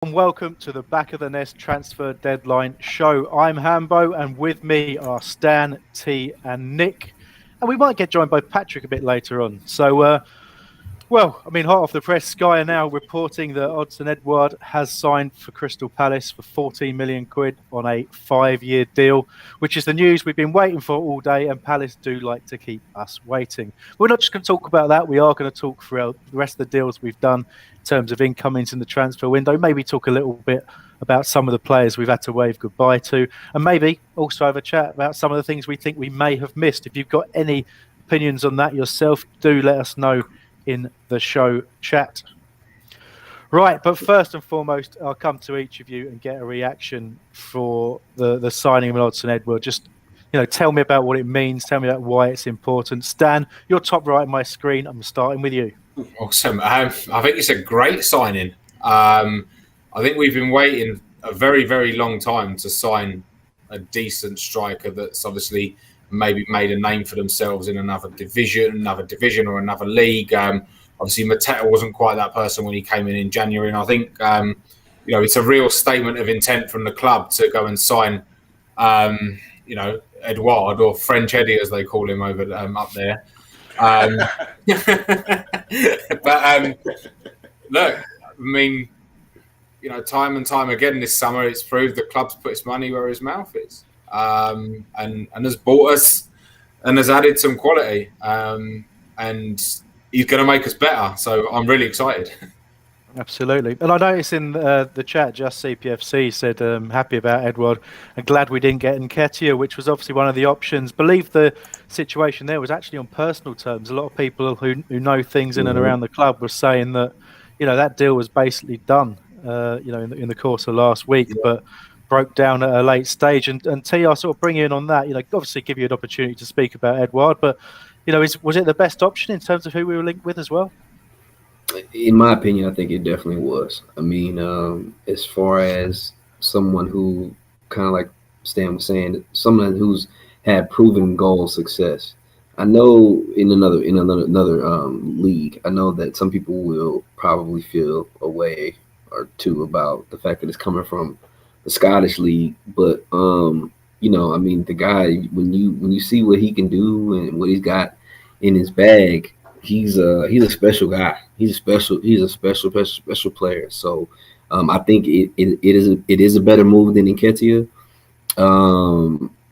and welcome to the Back of the Nest Transfer Deadline show. I'm Hambo, and with me are Stan, T, and Nick. And we might get joined by Patrick a bit later on. Hot off the press, Sky are now reporting that Odsonne Edouard has signed for Crystal Palace for 14 million quid on a 5-year deal, which is the news we've been waiting for all day, and Palace do like to keep us waiting. We're not just going to talk about that, we are going to talk throughout the rest of the deals we've done in terms of incomings in the transfer window, maybe talk a little bit about some of the players we've had to wave goodbye to, and maybe also have a chat about some of the things we think we may have missed. If you've got any opinions on that yourself, do let us know in the show chat. Right, but first and foremost, I'll come to each of you and get a reaction for the signing of Odsonne Edouard. Just, tell me about what it means. Tell me about why it's important. Stan, you're top right on my screen. I'm starting with you. Awesome. I think it's a great signing. I think we've been waiting a very, very long time to sign a decent striker that's obviously maybe made a name for themselves in another division or another league. Obviously, Mateta wasn't quite that person when he came in January. And I think, it's a real statement of intent from the club to go and sign, Edouard, or French Eddie, as they call him over up there. Look, time and time again this summer, it's proved the club's put its money where his mouth is. And has bought us and has added some quality. And he's going to make us better. So I'm really excited. Absolutely. And I noticed in the chat, Just CPFC said happy about Edouard and glad we didn't get Nketiah, which was obviously one of the options. Believe the situation there was actually on personal terms. A lot of people who know things in and around the club were saying that, that deal was basically done, in the course of last week, but broke down at a late stage. And T, I'll sort of bring you in on that, obviously give you an opportunity to speak about Edouard, but, was it the best option in terms of who we were linked with as well? In my opinion, I think it definitely was. I mean, as far as someone who, kind of like Stan was saying, someone who's had proven goal success. I know in another league, I know that some people will probably feel a way or two about the fact that it's coming from the Scottish league, but the guy, when you see what he can do and what he's got in his bag, he's a special guy. He's a special player. So I think it is a better move than Nketiah,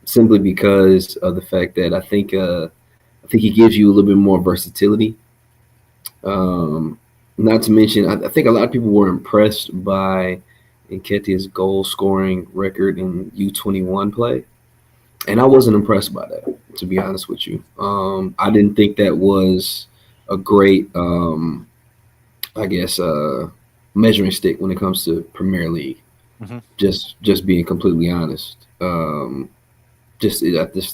simply because of the fact that I think he gives you a little bit more versatility. Not to mention, I think a lot of people were impressed by Nketiah's goal scoring record in U21 play, and I wasn't impressed by that, to be honest with you. I didn't think that was a great, measuring stick when it comes to Premier League. Mm-hmm. Just being completely honest. I just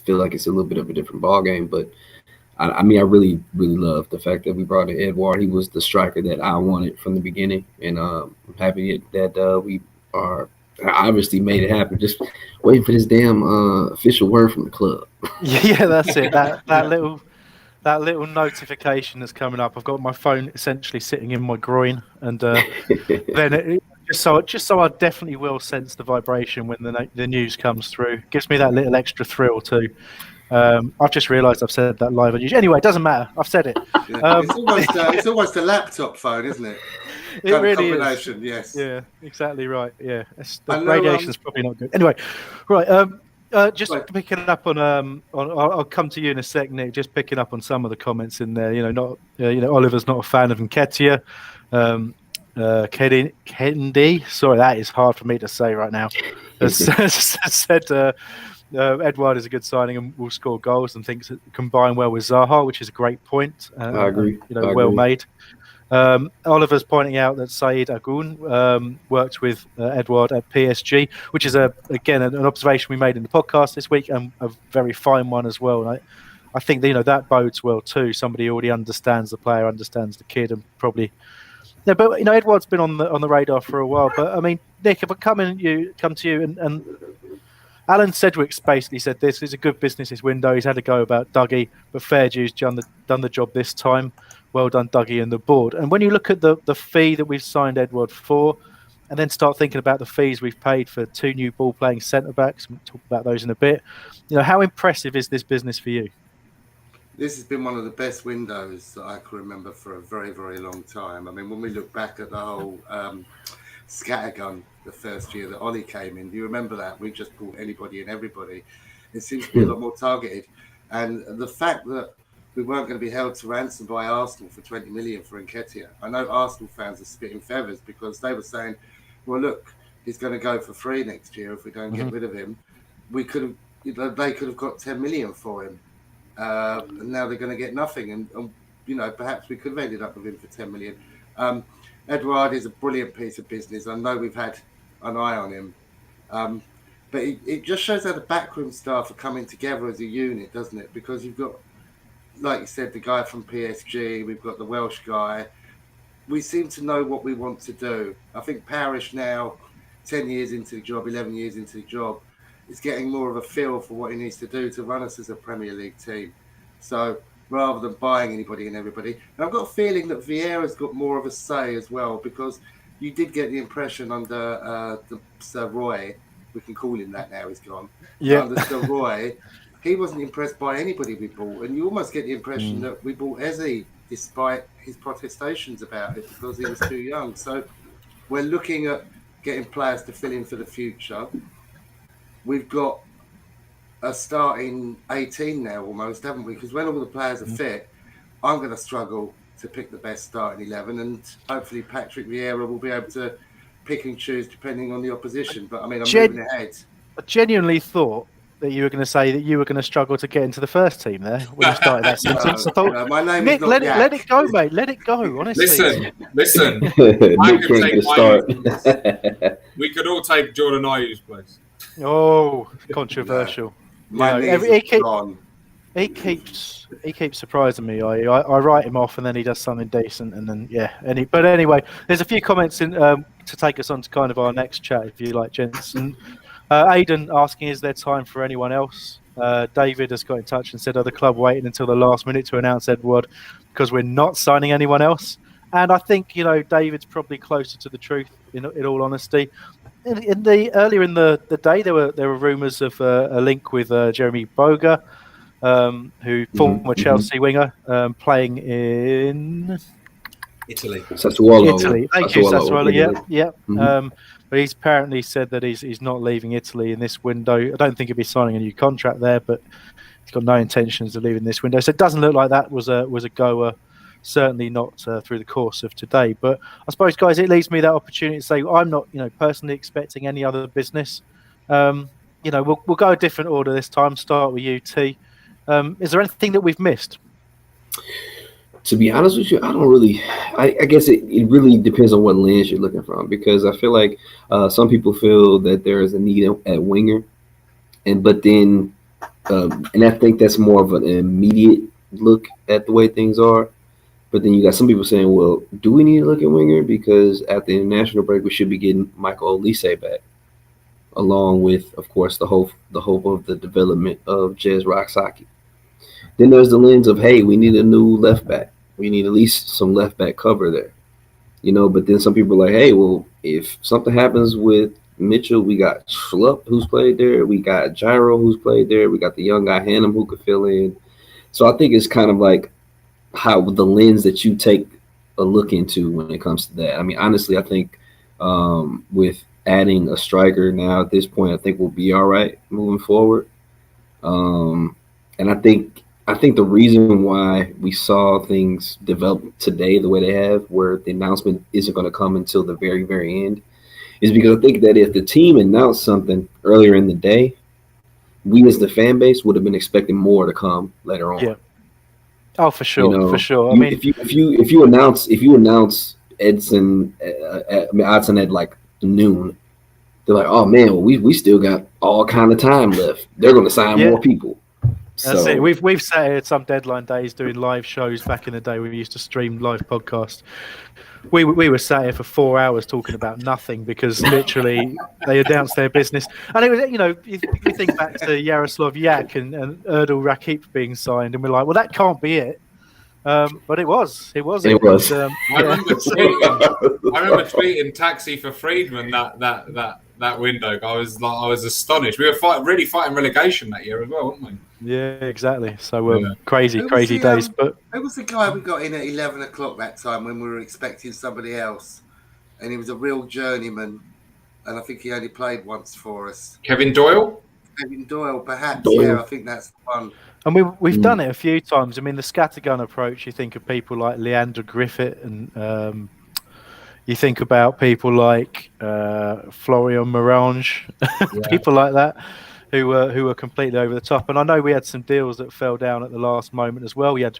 feel like it's a little bit of a different ball game, but I really, really love the fact that we brought in Edouard. He was the striker that I wanted from the beginning, and I'm happy that we are obviously made it happen. Just waiting for this damn official word from the club. Yeah, that's it. That little notification that's coming up. I've got my phone essentially sitting in my groin, and then just so I definitely will sense the vibration when the news comes through. Gives me that little extra thrill too. I've just realised I've said that live on YouTube. Anyway, it doesn't matter. I've said it. Yeah. It's almost a laptop phone, isn't it? It really is. Yes. Yeah, exactly right. Yeah, the radiation's probably not good. Anyway, right. Picking up on I'll come to you in a sec, Nick. Just picking up on some of the comments in there. Oliver's not a fan of Nketiah. Kendi, sorry, that is hard for me to say right now. Has said. Edouard is a good signing and will score goals and thinks it combine well with Zaha, which is a great point. I agree. Well made. Oliver's pointing out that Said Agoun worked with Edouard at PSG, which is again an observation we made in the podcast this week, and a very fine one as well. And I think that bodes well too. Somebody who already understands the player, understands the kid, and probably. Yeah, but Edouard's been on the radar for a while. But I mean, Nick, if I come to you and Alan Sedgwick's basically said this is a good business window. He's had a go about Dougie, but Fairview's done the job this time. Well done, Dougie and the board. And when you look at the fee that we've signed Edouard for, and then start thinking about the fees we've paid for 2 new ball-playing centre-backs. We'll talk about those in a bit. How impressive is this business for you? This has been one of the best windows that I can remember for a very, very long time. I mean, when we look back at the whole scattergun, the first year that Ollie came in, do you remember that? We just bought anybody and everybody. It seems to be a lot more targeted. And the fact that we weren't going to be held to ransom by Arsenal for 20 million for Nketiah. I know Arsenal fans are spitting feathers because they were saying, well, look, he's going to go for free next year if we don't get rid of him. They could have got 10 million for him. And now they're going to get nothing. And perhaps we could have ended up with him for 10 million. Edouard is a brilliant piece of business. I know we've had an eye on him. But it just shows how the backroom staff are coming together as a unit, doesn't it? Because you've got, like you said, the guy from PSG, we've got the Welsh guy. We seem to know what we want to do. I think Parish now, 10 years into the job, 11 years into the job, is getting more of a feel for what he needs to do to run us as a Premier League team. So rather than buying anybody and everybody. And I've got a feeling that Vieira's got more of a say as well, because you did get the impression under Sir Roy, we can call him that now, he's gone. Yeah. Under Sir Roy, he wasn't impressed by anybody we bought. And you almost get the impression that we bought Eze despite his protestations about it because he was too young. So we're looking at getting players to fill in for the future. We've got a starting 18 now almost, haven't we? Because when all the players are fit, I'm going to struggle to pick the best starting 11, and hopefully Patrick Vieira will be able to pick and choose depending on the opposition. But I mean, I'm moving ahead. I genuinely thought that you were going to say that you were going to struggle to get into the first team there when you started that sentence. I thought, my name Nick, is not let it go, mate. Let it go, honestly. Listen. Nick can't get a start. We could all take Jordan Ayew's place. Oh, controversial. My No, knees are gone. He keeps surprising me. I write him off and then he does something decent and then but anyway, there's a few comments in to take us on to kind of our next chat, if you like, gents. And Aidan asking, is there time for anyone else? David has got in touch and said, are the club waiting until the last minute to announce Edouard because we're not signing anyone else? And I think David's probably closer to the truth. In all honesty, earlier in the day there were rumours of a link with Jeremy Boga, who former Chelsea winger, playing in Italy. Sassuolo. Italy. Thank you, Sassuolo. Yeah. Mm-hmm. But he's apparently said that he's not leaving Italy in this window. I don't think he'll be signing a new contract there, but he's got no intentions of leaving this window. So it doesn't look like that was a goer. Certainly not through the course of today. But I suppose, guys, it leaves me that opportunity to say I'm not, personally expecting any other business. We'll go a different order this time. Start with you, T. Is there anything that we've missed? To be honest with you, I don't really. I guess it really depends on what lens you're looking from, because I feel like some people feel that there is a need at winger, but then I think that's more of an immediate look at the way things are. But then you got some people saying, well, do we need to look at winger? Because at the international break, we should be getting Michael Olise back, along with, of course, the hope of the development of Jez Roxaki. Then there's the lens of, hey, we need a new left back. We need at least some left back cover there. But then some people are like, hey, well, if something happens with Mitchell, we got Schlupp who's played there. We got Gyro who's played there. We got the young guy Hannum who could fill in. So I think it's kind of like how the lens that you take a look into when it comes to that. I mean, honestly, I think with adding a striker now at this point, I think we'll be all right moving forward. And I think the reason why we saw things develop today the way they have, where the announcement isn't going to come until the very, very end, is because I think that if the team announced something earlier in the day, we as the fan base would have been expecting more to come later on. Yeah. Oh, for sure, for sure. I mean, if you announce Edson at like noon, they're like, oh man, well, we still got all kind of time left. They're going to sign more people. That's it. We've sat here some deadline days doing live shows back in the day when we used to stream live podcasts. We were sat here for 4 hours talking about nothing because literally they announced their business. And it was, you think back to Yaroslav Yak and Erdal Rakip being signed, and we're like, well, that can't be it. But it was. It was. I remember tweeting "taxi for Friedman" that window. I was astonished. We were really fighting relegation that year as well, weren't we? Yeah, exactly. So crazy days. But who was the guy we got in at 11 o'clock that time when we were expecting somebody else, and he was a real journeyman, and I think he only played once for us. Kevin Doyle. Kevin Doyle, perhaps. Doyle. Yeah, I think that's the one. And we've done it a few times. I mean, the scattergun approach. You think of people like Leander Griffith, and you think about people like Florian Morange, people like that, who were completely over the top. And I know we had some deals that fell down at the last moment as well. We had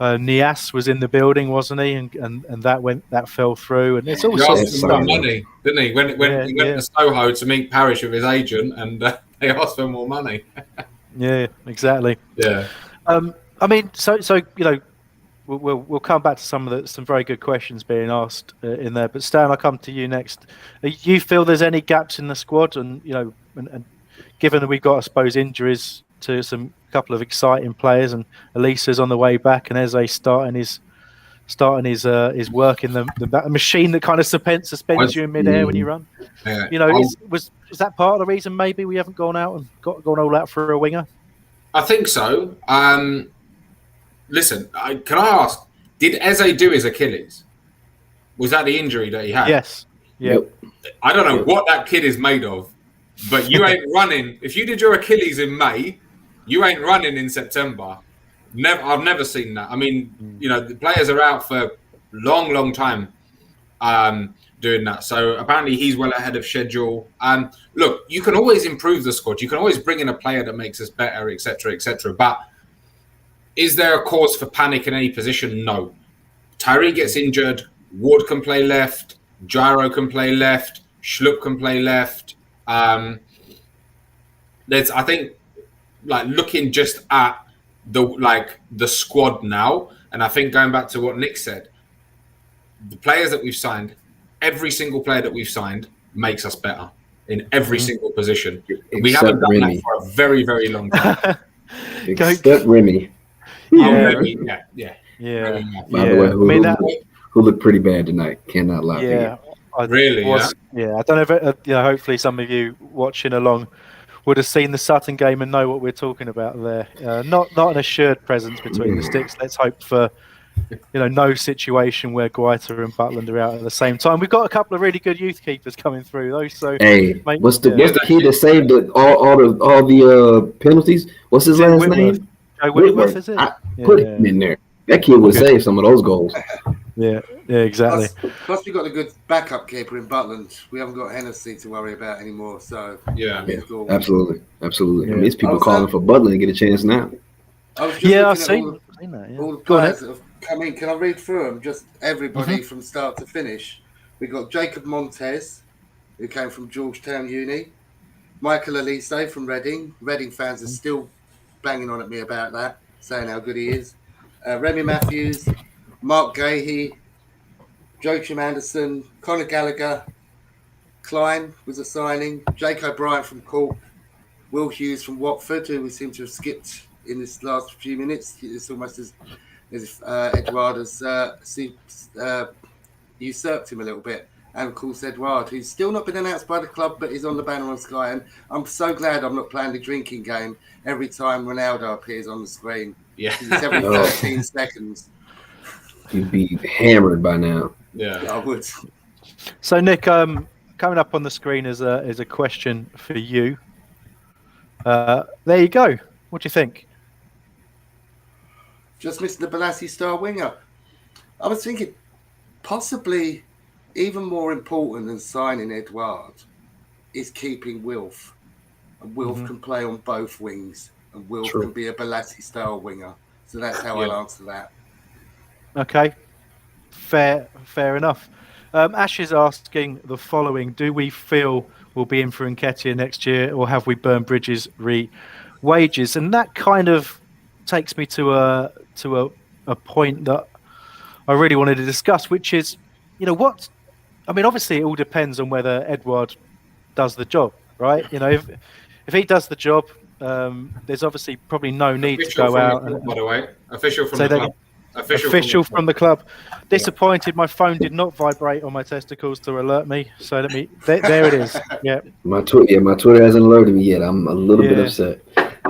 Nias was in the building, wasn't he? And that fell through. And it's all He sorts of asked for stuff. more money, didn't he? When he went to Soho to meet Parish with his agent, and they asked for more money. Yeah, exactly. Yeah. I mean, so you know, we'll come back to some very good questions being asked in there. But Stan, I'll come to you next. You feel there's any gaps in the squad, and you know, and given that we've got, I suppose, injuries to some couple of exciting players, and Elisa's on the way back, and Eze starting his work in the machine that kind of suspends you in midair when you run. Yeah. You know, was that part of the reason maybe we haven't gone out and gone all out for a winger? I think so. Listen, can I ask? Did Eze do his Achilles? Was that the injury that he had? Yes. Yep. I don't know what that kid is made of, but you ain't running. If you did your Achilles in May, you ain't running in September. I've never seen that. I mean, you know, the players are out for long time doing that. So apparently he's well ahead of schedule. Look, you can always improve the squad. You can always bring in a player that makes us better, etc., etc. But is there a cause for panic in any position? No. Tyree gets injured. Ward can play left. Gyro can play left. Schlupp can play left. I think, like, looking just at the squad now, and I think going back to what Nick said, the players that we've signed, every single player that we've signed makes us better in every single position. We haven't done that for a very, very long time. Except Remy. Yeah. Remy, yeah. By the way, who looked pretty bad tonight. Cannot lie. Yeah. I don't know if hopefully some of you watching along would have seen the Sutton game and know what we're talking about there. Not an assured presence between the sticks. Let's hope for no situation where Guaita and Butland are out at the same time. We've got a couple of really good youth keepers coming through though. So what's the key that saved all the penalties? What's his last name? Whitworth, is it? Put him in there. That kid would save some of those goals. Yeah, exactly. Plus, we've got a good backup keeper in Butland. We haven't got Hennessy to worry about anymore. So absolutely. Yeah. I mean, it's people calling for Butland to get a chance now. I've seen that. Yeah. All the players that have come in. Can I read through them? Just everybody from start to finish. We got Jacob Montez, who came from Georgetown Uni. Michael Elise from Reading. Reading fans are still banging on at me about that, saying how good he is. Remy Matthews, Mark Gahey, Joachim Anderson, Conor Gallagher, Klein was a signing, Jake O'Brien from Cork, Will Hughes from Watford, who we seem to have skipped in this last few minutes. It's almost as if Edouard has usurped him a little bit. And of course, Edouard, who's still not been announced by the club, but is on the banner on Sky. And I'm so glad I'm not playing the drinking game every time Ronaldo appears on the screen. Yeah, it's every 13 seconds. You'd be hammered by now. Yeah, I would. So, Nick, coming up on the screen is a question for you. There you go. What do you think? Just missing the Balassi star winger. I was thinking possibly even more important than signing Edouard is keeping Wilf. And Wilf can play on both wings. And Wilf can be a Balassi-style winger. So that's how I'll answer that. Okay. Fair enough. Ash is asking the following. Do we feel we'll be in for Nketiah next year, or have we burned bridges wages? And that kind of takes me to a point that I really wanted to discuss, which is, what... I mean, obviously, it all depends on whether Edouard does the job, right? If he does the job, there's obviously probably no need to go out. By the way, official from the club. Official from the club. Disappointed. My phone did not vibrate on my testicles to alert me. So let me. There it is. Yeah. My Twitter hasn't alerted me yet. I'm a little bit upset.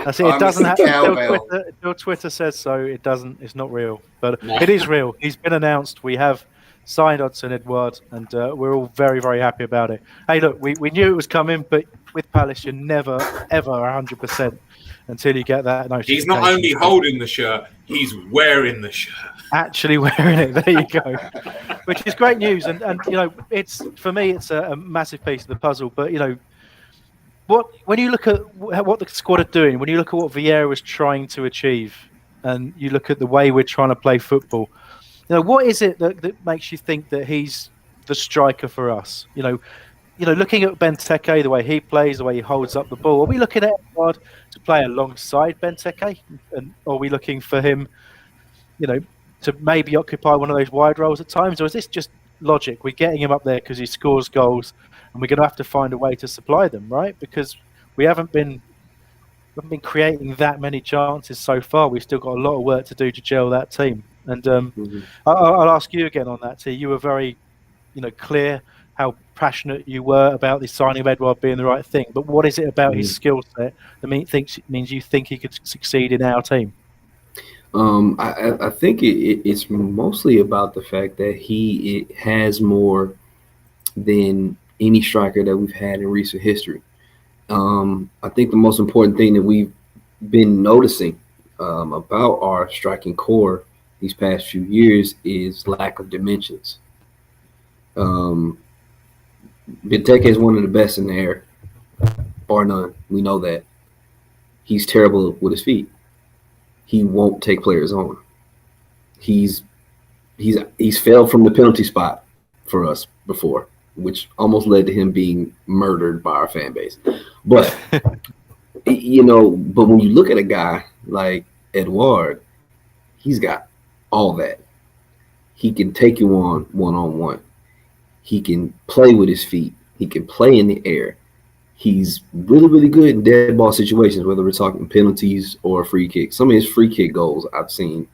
That's it. It doesn't have until Twitter says so. It doesn't. It's not real, but it is real. He's been announced. We have signed Odsonne Edouard, and we're all very, very happy about it. Hey, look, we knew it was coming, but with Palace, you're never ever 100% until you get that notification. He's not only holding the shirt, he's wearing the shirt. Actually wearing it. There you go. Which is great news, and you know, it's for me, it's a massive piece of the puzzle. But you know, when you look at what the squad are doing, when you look at what Vieira was trying to achieve, and you look at the way we're trying to play football, you know, what is it that makes you think that he's the striker for us? You know, looking at Benteke, the way he plays, the way he holds up the ball, are we looking at Edouard to play alongside Benteke, and are we looking for him, you know, to maybe occupy one of those wide roles at times, or is this just logic? We're getting him up there because he scores goals, and we're going to have to find a way to supply them, right? Because we haven't been creating that many chances so far. We've still got a lot of work to do to gel that team. And I'll ask you again on that, T. You were very, you know, clear how passionate you were about the signing of Edouard being the right thing. But what is it about his skill set that means you think he could succeed in our team? I think it's mostly about the fact that he has more than any striker that we've had in recent history. I think the most important thing that we've been noticing about our striking core these past few years is lack of dimensions. Benteke is one of the best in the air, bar none. We know that. He's terrible with his feet. He won't take players on. He's failed from the penalty spot for us before, which almost led to him being murdered by our fan base. But you know, but when you look at a guy like Edouard, he's got all that. He can take you on one-on-one. He can play with his feet. He can play in the air. He's really, really good in dead ball situations, whether we're talking penalties or free kicks. Some of his free kick goals I've seen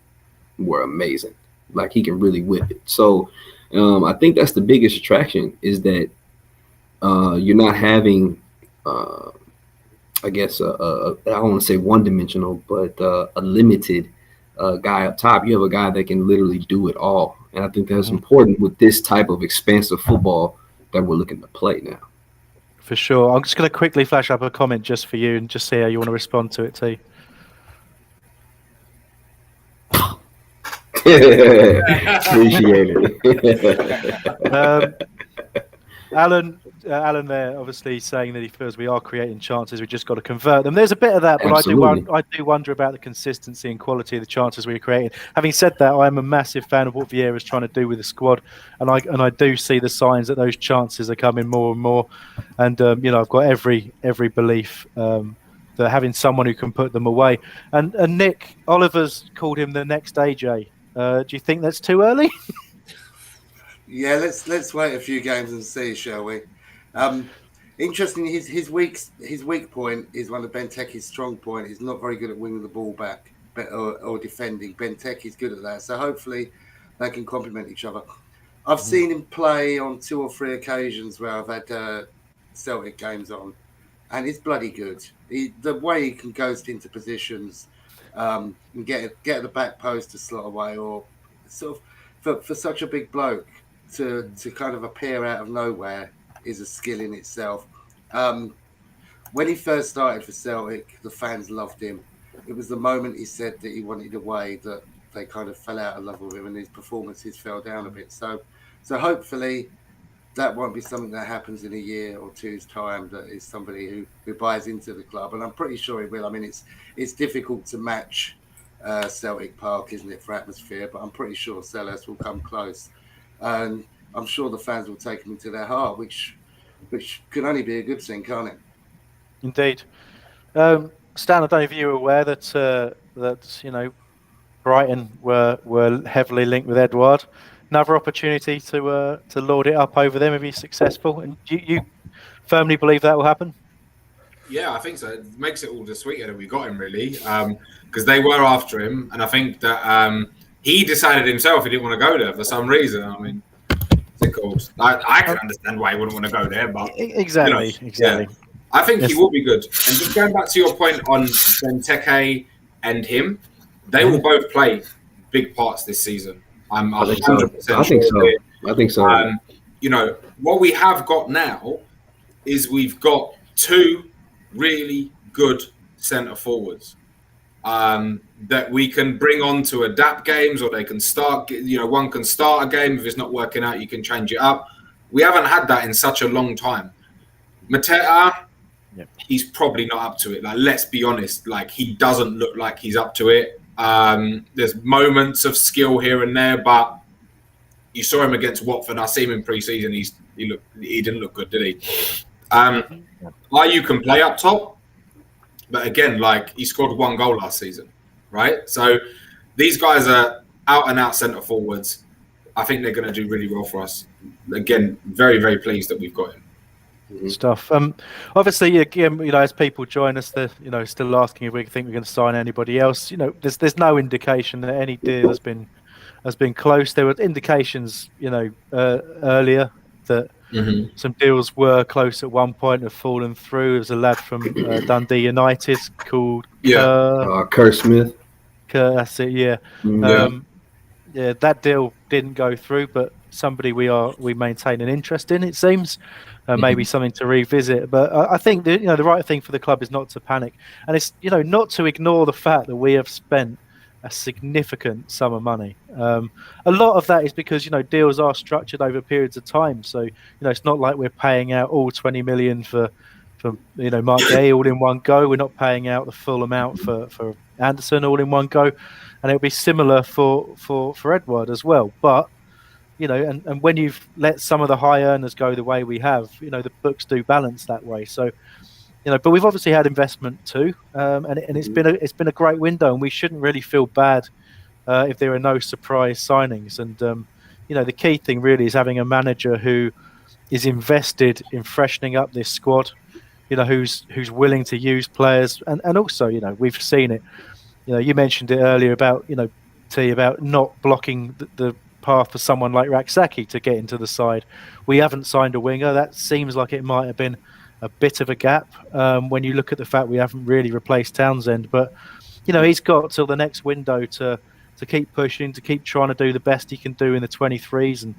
were amazing. Like, he can really whip it. So I think that's the biggest attraction, is that you're not having, I guess, I don't want to say one-dimensional, but a limited guy up top. You have a guy that can literally do it all. And I think that's important with this type of expansive football that we're looking to play now. For sure. I'm just going to quickly flash up a comment just for you and just see how you want to respond to it, T. Appreciate it. Alan there obviously saying that he feels we are creating chances, we just got to convert them. There's a bit of that, but I do wonder about the consistency and quality of the chances we're creating. Having said that, I am a massive fan of what Vieira is trying to do with the squad, and I do see the signs that those chances are coming more and more. And you know, I've got every belief that having someone who can put them away. And Nick, Oliver's called him the next AJ. Do you think that's too early? Yeah, let's wait a few games and see, shall we? Interesting. His weak point is one of Benteke's strong point. He's not very good at winning the ball back or defending. Benteke's good at that, so hopefully they can complement each other. I've seen him play on 2 or 3 occasions where I've had Celtic games on, and he's bloody good. The way he can ghost into positions and get at the back post to slot away, or sort of for such a big bloke to kind of appear out of nowhere is a skill in itself. When he first started for Celtic, the fans loved him. It was the moment he said that he wanted away that they kind of fell out of love with him, and his performances fell down a bit. So hopefully that won't be something that happens in a year or two's time. That is somebody who buys into the club, and I'm pretty sure he will. I mean, it's difficult to match Celtic Park, isn't it, for atmosphere? But I'm pretty sure Selhurst will come close. And I'm sure the fans will take him into their heart, which could only be a good thing, can't it? Indeed. Stan, I don't know if you were aware that you know, Brighton were heavily linked with Edouard. Another opportunity to lord it up over them if he's successful. And you firmly believe that will happen? Yeah, I think so. It makes it all the sweeter that we got him, really, because they were after him, and I think that he decided himself he didn't want to go there for some reason. I mean, I can understand why he wouldn't want to go there, but exactly. Yeah, I think he will be good. And just going back to your point on Benteke and him, they will both play big parts this season. I'm 100% sure. I think so. What we have got now is we've got two really good centre forwards that we can bring on to adapt games, or they can start. One can start a game. If it's not working out, you can change it up. We haven't had that in such a long time. Mateta, he's probably not up to it. Like, let's be honest. Like, he doesn't look like he's up to it. There's moments of skill here and there, but you saw him against Watford. I see him in pre-season. He didn't look good, did he? You can play up top, but again, like, he scored 1 goal last season, right? So these guys are out and out centre forwards. I think they're going to do really well for us. Again, very, very pleased that we've got him. Stuff. Obviously, again, as people join us, they're still asking if we think we're going to sign anybody else. There's no indication that any deal has been close. There were indications, earlier that some deals were close at one point, have fallen through. There was a lad from Dundee United called Kerr Smith. That's it. Yeah. That deal didn't go through, but somebody we maintain an interest in, it seems. Maybe something to revisit, but I think that, the right thing for the club is not to panic, and it's not to ignore the fact that we have spent a significant sum of money. A lot of that is because deals are structured over periods of time, so it's not like we're paying out all 20 million for Mark Gay all in one go. We're not paying out the full amount for Anderson all in one go, and it'll be similar for Edouard as well. But and when you've let some of the high earners go the way we have, the books do balance that way. So, but we've obviously had investment too, and it's been a great window, and we shouldn't really feel bad if there are no surprise signings. And the key thing really is having a manager who is invested in freshening up this squad. Who's willing to use players, and also we've seen it. You mentioned it earlier about about not blocking the path for someone like Rak-Sakyi to get into the side. We haven't signed a winger. That seems like it might have been a bit of a gap when you look at the fact we haven't really replaced Townsend. But he's got till the next window to keep pushing, to keep trying to do the best he can do in the 23s, and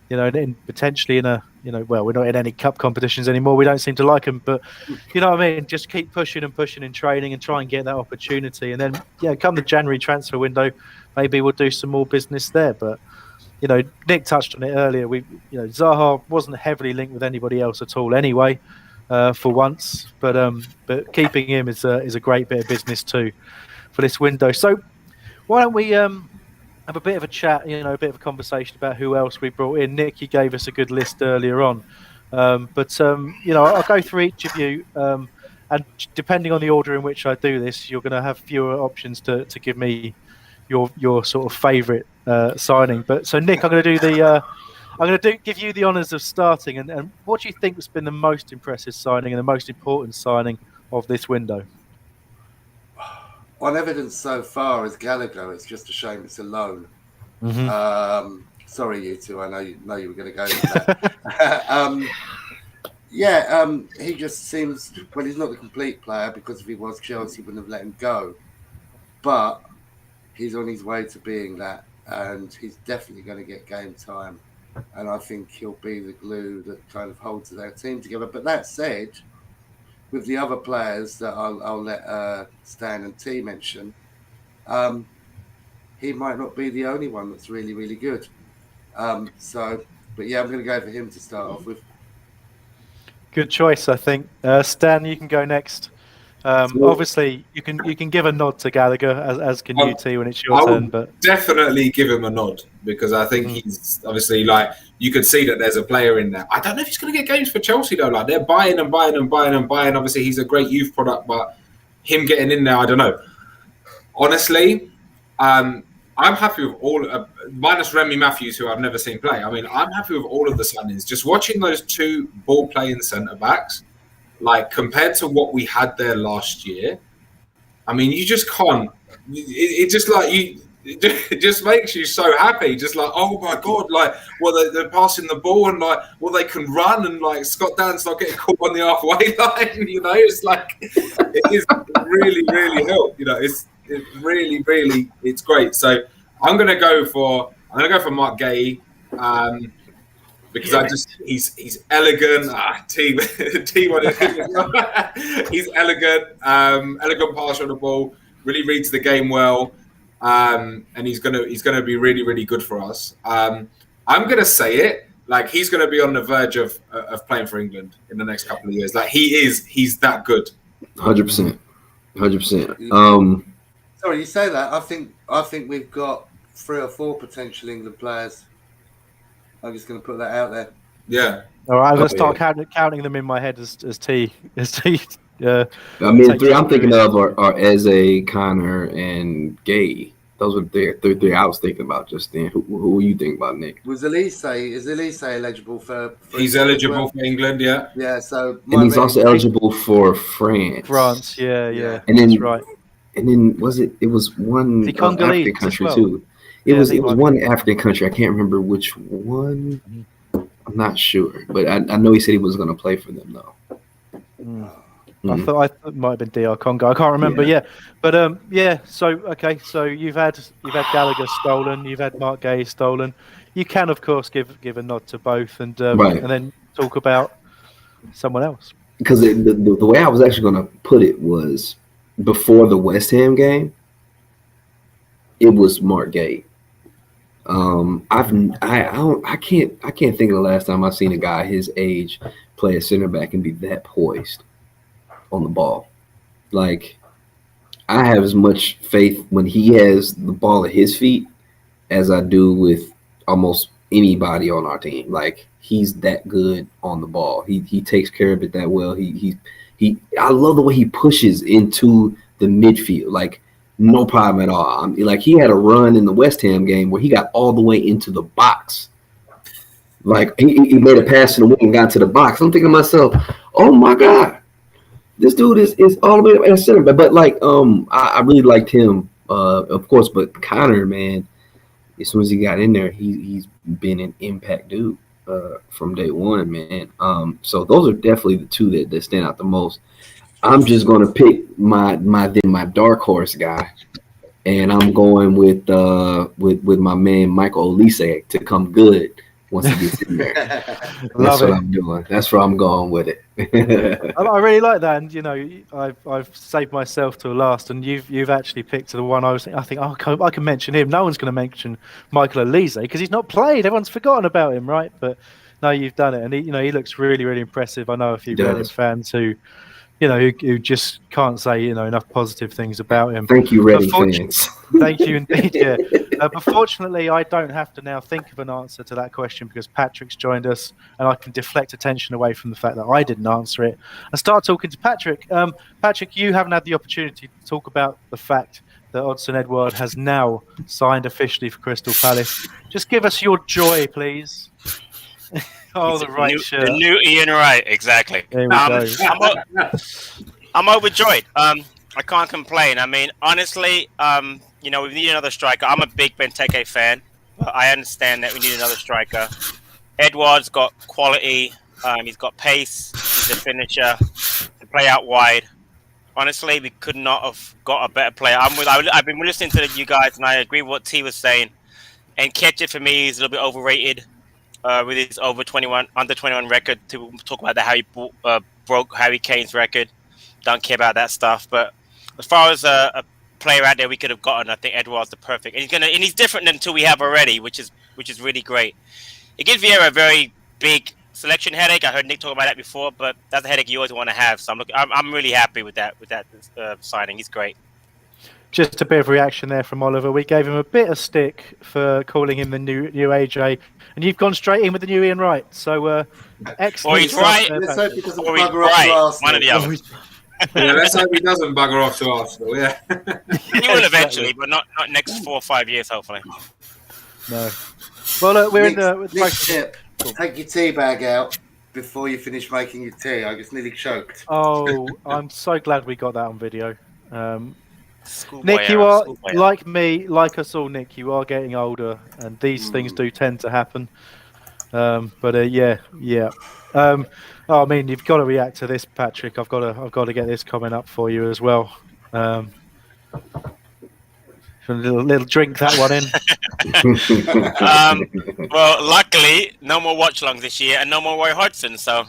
and potentially in we're not in any cup competitions anymore. We don't seem to like them, but just keep pushing and pushing in training and try and get that opportunity. And then come the January transfer window, maybe we'll do some more business there. But Nick touched on it earlier. Zaha wasn't heavily linked with anybody else at all anyway, for once. But keeping him is a great bit of business too for this window. So why don't we have a bit of a chat, a bit of a conversation about who else we brought in. Nick, you gave us a good list earlier on, but I'll go through each of you, and depending on the order in which I do this, you're going to have fewer options to give me your sort of favourite signing. But so Nick, I'm going to give you the honours of starting, and what do you think has been the most impressive signing and the most important signing of this window? On evidence so far is Gallagher. It's just a shame it's a loan. Sorry, you two. I know you were going to go with that. He just seems, well, he's not the complete player, because if he was, Chelsea wouldn't have let him go. But he's on his way to being that, and he's definitely going to get game time. And I think he'll be the glue that kind of holds their team together. But that said, with the other players that I'll let Stan and T mention, he might not be the only one that's really, really good. But I'm going to go for him to start off with. Good choice, I think. Stan, you can go next. Obviously, you can give a nod to Gallagher, as can you, T, when it's your turn. But definitely give him a nod, because I think he's obviously, like, you could see that there's a player in there. I don't know if he's going to get games for Chelsea though. Like, they're buying and buying and buying and buying. Obviously, he's a great youth product, but him getting in there, I don't know. Honestly, I'm happy with all, minus Remy Matthews, who I've never seen play. I mean, I'm happy with all of the signings. Just watching those two ball-playing centre-backs, like, compared to what we had there last year, I mean, you just can't. It's just like it just makes you so happy. Just like, oh my god, like, well, they're passing the ball and like, well, they can run and like Scott Dan's not getting caught on the halfway line. You know, it's like it is really, really helped. You know, it's great. So I'm gonna go for Mark Gay. Because he's elegant. T1. He's elegant. Elegant passer on the ball. Really reads the game well, and he's gonna be really, really good for us. I'm gonna say it, like he's gonna be on the verge of playing for England in the next couple of years. Like he's that good. 100%. Sorry, you say that. I think we've got 3 or 4 potential England players. I'm just going to put that out there. Yeah. All right, I'm going to start counting them in my head as T. I mean, 3 I'm thinking of are Eze, Connor, and Gay. Those were the 3 I was thinking about just then. Who were you thinking about, Nick? Is Elise eligible for He's eligible for England, yeah. Yeah, so... And he's also eligible for France. France, yeah. And then, that's right. And then it was one African country, too. It was one African country. I can't remember which one. I'm not sure, but I know he said he was going to play for them though. I thought it might have been DR Congo. I can't remember. Yeah. But So so you've had Gallagher stolen. You've had Mark Gay stolen. You can of course give a nod to both and then talk about someone else. Because the way I was actually going to put it was before the West Ham game. It was Mark Gay. I can't think of the last time I've seen a guy his age play a center back and be that poised on the ball. Like, I have as much faith when he has the ball at his feet as I do with almost anybody on our team. Like, he's that good on the ball. He takes care of it that well. I love the way he pushes into the midfield. Like, no problem at all. Like, he had a run in the West Ham game where he got all the way into the box. Like, he made a pass to the wing and got to the box. I'm thinking to myself, oh my God, this dude is all the way at center. But like, I really liked him, of course. But Connor, man, as soon as he got in there, he's been an impact dude from day one, man. So those are definitely the 2 that stand out the most. I'm just going to pick my dark horse guy, and I'm going with my man Michael Olise to come good once he gets in there. That's what I'm doing. That's where I'm going with it. I really like that, and you know, I've saved myself to last, and you've actually picked the one I was thinking. I think I can mention him. No one's going to mention Michael Olise because he's not played. Everyone's forgotten about him, right? But no, you've done it, and he looks really, really impressive. I know a few Reading fans who just can't say enough positive things about him. Thank you, Reading fans. Thank you indeed. Yeah, but fortunately, I don't have to now think of an answer to that question because Patrick's joined us, and I can deflect attention away from the fact that I didn't answer it and start talking to Patrick. Patrick, you haven't had the opportunity to talk about the fact that Odsonne Edouard has now signed officially for Crystal Palace. Just give us your joy, please. Oh, the shirt. The new Ian Wright, exactly. There we go. I'm overjoyed. I can't complain. I mean, honestly, we need another striker. I'm a big Benteke fan, but I understand that we need another striker. Edouard's got quality. He's got pace. He's a finisher. To play out wide. Honestly, we could not have got a better player. I've been listening to you guys, and I agree with what T was saying. And Ketchit, for me, is a little bit overrated. With his under 21 record, to talk about how he broke Harry Kane's record. Don't care about that stuff. But as far as a player out there we could have gotten, I think Edouard's the perfect. And he's different than 2 we have already, which is really great. It gives Vieira a very big selection headache. I heard Nick talk about that before, but that's a headache you always want to have. So I'm really happy with that signing. He's great. Just a bit of reaction there from Oliver. We gave him a bit of stick for calling him the new AJ, and you've gone straight in with the new Ian Wright. So excellent. Or he's right. Let's hope he doesn't Or he's bugger off right. to Arsenal. One of the other. Yeah, let's hope he doesn't bugger off to Arsenal. Yeah, He will eventually, but not next 4 or 5 years, hopefully. No. Well, we're Nick's, in the Nick's tip. Take your tea bag out before you finish making your tea. I just nearly choked. Oh, I'm so glad we got that on video. Nick, you are like me, like us all. Nick, you are getting older, and these things do tend to happen. Yeah. I mean, you've got to react to this, Patrick. I've got to get this comment up for you as well. A little drink that one in. Well, luckily, no more watch-alongs this year, and no more Roy Hodgson. So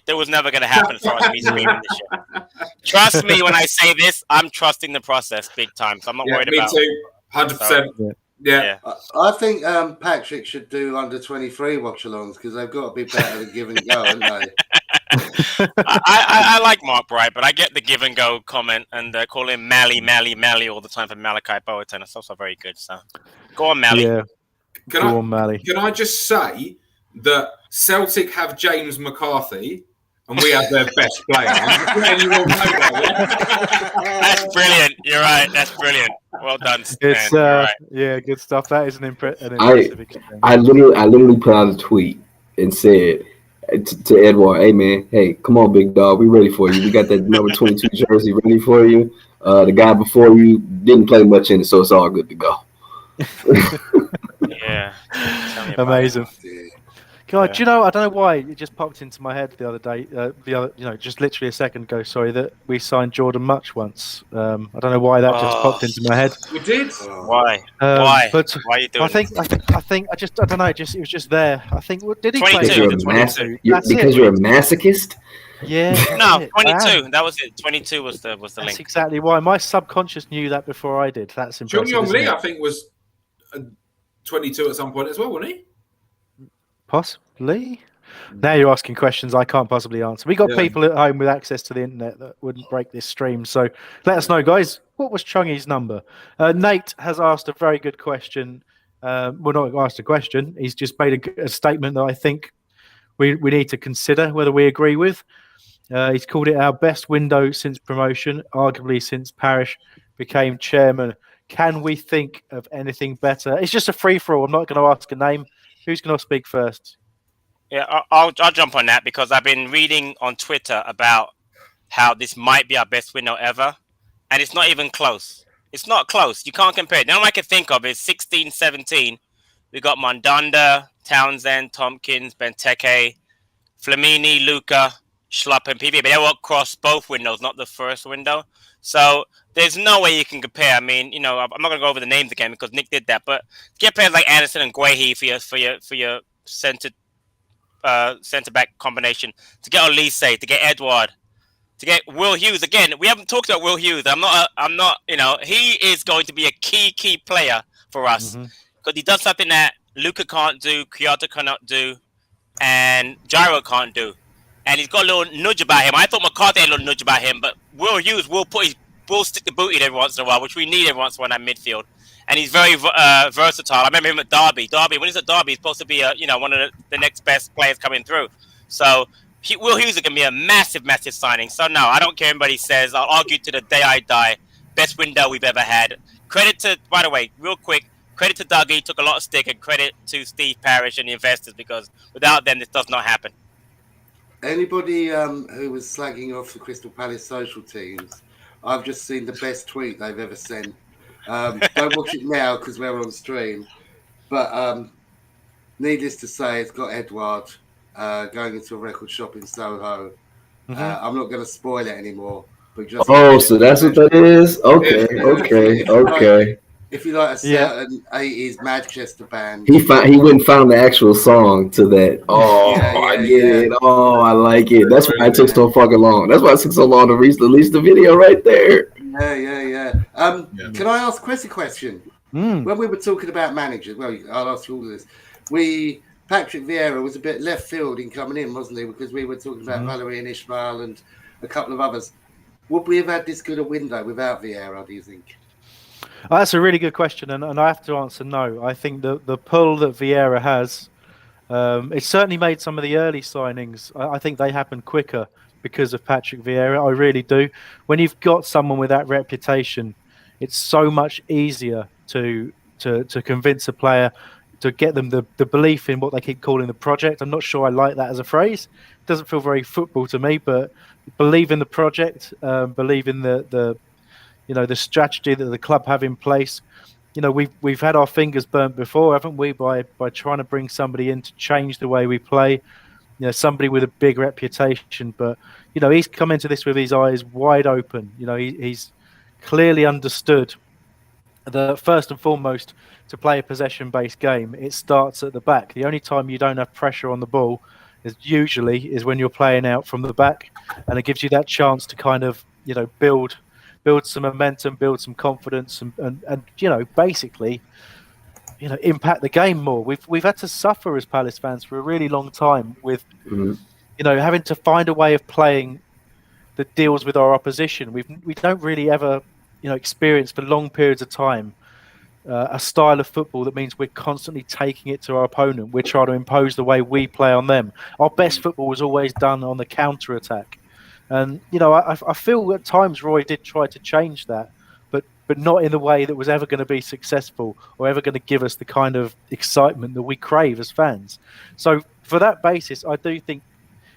there was never going to happen as far as me screaming this year. Trust me when I say this. I'm trusting the process big time, so I'm not worried about. Me too, 100%. Yeah. I think Patrick should do under 23 watch-alongs because they've got to be better than give and go, haven't they? I like Mark Bright, but I get the give and go comment and call him Mally all the time for Malachi Boateng. It's also very good. So go on, Mally. Yeah. Go on, Mally. Can I just say that Celtic have James McCarthy and we have their best player? That's brilliant. You're right. That's brilliant. Well done, Stan. It's right. Yeah, good stuff. That is an impressive exchange. I literally put out a tweet and said to Edward, hey, come on, big dog, we ready for you. We got that number 22 jersey ready for you. The guy before you didn't play much in it, so it's all good to go. Yeah. Amazing. God, do you know? I don't know why it just popped into my head the other day. Just literally a second ago. Sorry, that we signed Jordan Much once. I don't know why that just popped into my head. We did. Why? Why? But why are you doing? I think I don't know. It was just there. I think. Did he play? Because you're a masochist. Yeah. No, 22. That was it. 22 was the link. That's exactly why. My subconscious knew that before I did. That's impressive. Jung Yong Lee, I think, was 22 at some point as well, wasn't he? Possibly. Now you're asking questions I can't possibly answer. We got people at home with access to the internet that wouldn't break this stream. So let us know, guys. What was Chungy's number? Nate has asked a very good question. Well, not asked a question. He's just made a statement that I think we need to consider whether we agree with. He's called it our best window since promotion, arguably since Parish became chairman. Can we think of anything better? It's just a free-for-all. I'm not going to ask a name. Who's going to speak first? Yeah, I'll jump on that because I've been reading on Twitter about how this might be our best window ever, and it's not even close. It's not close. You can't compare it. The only one I can think of is 16-17. We got Mandanda, Townsend, Tompkins, Benteke, Flamini, Luca, Schlupp, and PV. But they were across both windows, not the first window. So there's no way you can compare. I mean, I'm not going to go over the names again because Nick did that. But get players like Anderson and Guehi for your centre back combination. To get Olise, to get Edward, to get Will Hughes. Again, we haven't talked about Will Hughes. I'm not. He is going to be a key player for us because he does something that Luca can't do, Kyoto cannot do, and Gyro can't do. And he's got a little nudge about him. I thought McCarthy had a little nudge about him, but Will Hughes will stick the boot in every once in a while, which we need every once in a while in that midfield. And he's very versatile. I remember him at Derby. When he's at Derby, he's supposed to be one of the next best players coming through. So Will Hughes is going to be a massive signing. So no, I don't care what anybody says. I'll argue to the day I die. Best window we've ever had. By the way, real quick, credit to Dougie, took a lot of stick, and credit to Steve Parish and the investors because without them, this does not happen. Anybody who was slagging off the Crystal Palace social teams, I've just seen the best tweet they've ever sent. Don't watch it now because we're on stream. But needless to say, it's got Edward going into a record shop in Soho. I'm not going to spoil it anymore. But just so that's what that is? Okay. If you like a certain 80s Manchester band. He went and found the actual song to that. I get it. Oh, I like it. That's why it took so fucking long. That's why it took so long to release the video right there. Yeah. Can I ask Chris a question? When we were talking about managers, well, I'll ask you all of this. Patrick Vieira was a bit left field in coming in, wasn't he? Because we were talking about Valerie and Ishmael and a couple of others. Would we have had this good a window without Vieira, do you think? That's a really good question, and I have to answer no. I think the pull that Vieira has, it certainly made some of the early signings. I think they happened quicker because of Patrick Vieira. I really do. When you've got someone with that reputation, it's so much easier to convince a player, to get them the belief in what they keep calling the project. I'm not sure I like that as a phrase. It doesn't feel very football to me, but believe in the project, believe in the the strategy that the club have in place. We've had our fingers burnt before, haven't we, by trying to bring somebody in to change the way we play. Somebody with a big reputation, but he's come into this with his eyes wide open. He's clearly understood that first and foremost, to play a possession-based game, it starts at the back. The only time you don't have pressure on the ball is when you're playing out from the back, and it gives you that chance to kind of build some momentum, build some confidence, and basically impact the game more. We've had to suffer as Palace fans for a really long time with having to find a way of playing that deals with our opposition. We don't really ever experience for long periods of time a style of football that means we're constantly taking it to our opponent. We're trying to impose the way we play on them. Our best football was always done on the counter attack, and I feel at times Roy did try to change that, but not in the way that was ever going to be successful or ever going to give us the kind of excitement that we crave as fans. So for that basis, I do think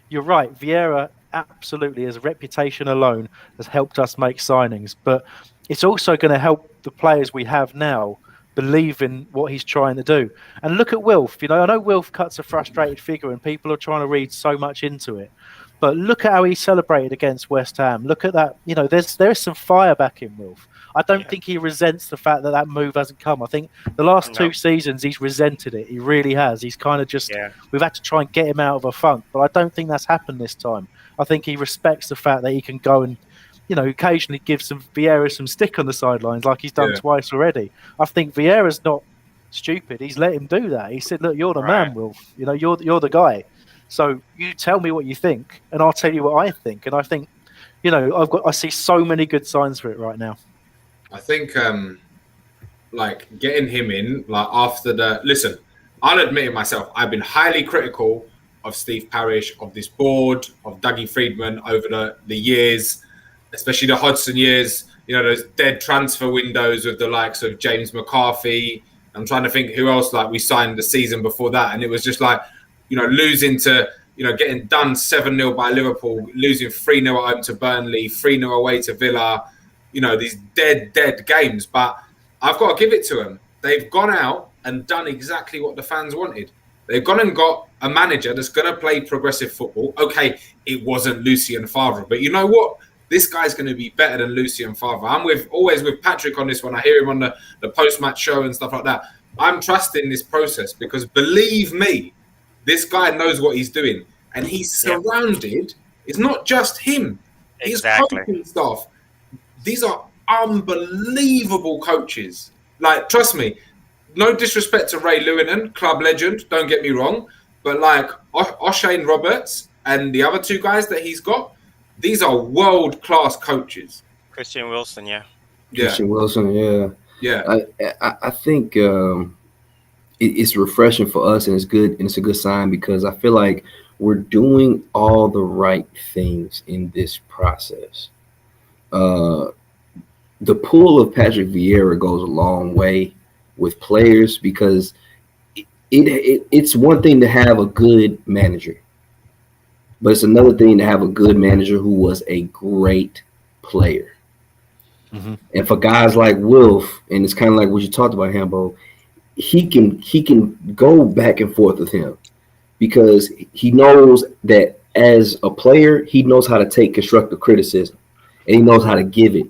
you're right. Vieira absolutely, as a reputation alone, has helped us make signings, but it's also going to help the players we have now believe in what he's trying to do. And look at Wilf. I know Wilf cuts a frustrated figure and people are trying to read so much into it, but look at how he celebrated against West Ham. Look at that. There is some fire back in Wilf. I don't think he resents the fact that move hasn't come. I think the last 2 seasons he's resented it. He really has. He's kind of just we've had to try and get him out of a funk, but I don't think that's happened this time. I think he respects the fact that he can go and occasionally give Vieira some stick on the sidelines like he's done twice already. I think Vieira's not stupid. He's let him do that. He said, "Look, you're the man, Wilf. You're the guy. So you tell me what you think, and I'll tell you what I think." And I think, I see so many good signs for it right now. I think, getting him in, after listen, I'll admit it myself. I've been highly critical of Steve Parish, of this board, of Dougie Friedman over the years, especially the Hodgson years. Those dead transfer windows with the likes of James McCarthy. I'm trying to think who else we signed the season before that, and it was just losing to getting done 7-0 by Liverpool, losing 3-0 at home to Burnley, 3-0 away to Villa. These dead games. But I've got to give it to them. They've gone out and done exactly what the fans wanted. They've gone and got a manager that's going to play progressive football. Okay, it wasn't Lucien Favre, but you know what? This guy's going to be better than Lucien Favre. I'm always with Patrick on this one. I hear him on the post-match show and stuff like that. I'm trusting this process because, believe me, this guy knows what he's doing. And he's surrounded. It's not just him. Exactly. His coaching staff. These are unbelievable coaches. Trust me, no disrespect to Ray Lewinen, club legend, don't get me wrong, but O'Shane Roberts and the other 2 guys that he's got, these are world-class coaches. Christian Wilson, Christian Wilson, yeah. I think it's refreshing for us, and it's good, and it's a good sign because I feel like we're doing all the right things in this process. The pull of Patrick Vieira goes a long way with players because it's one thing to have a good manager, but it's another thing to have a good manager who was a great player. Mm-hmm. And for guys like Wilf, and it's kind of like what you talked about, Hambo, he can go back and forth with him because he knows that as a player, he knows how to take constructive criticism and he knows how to give it,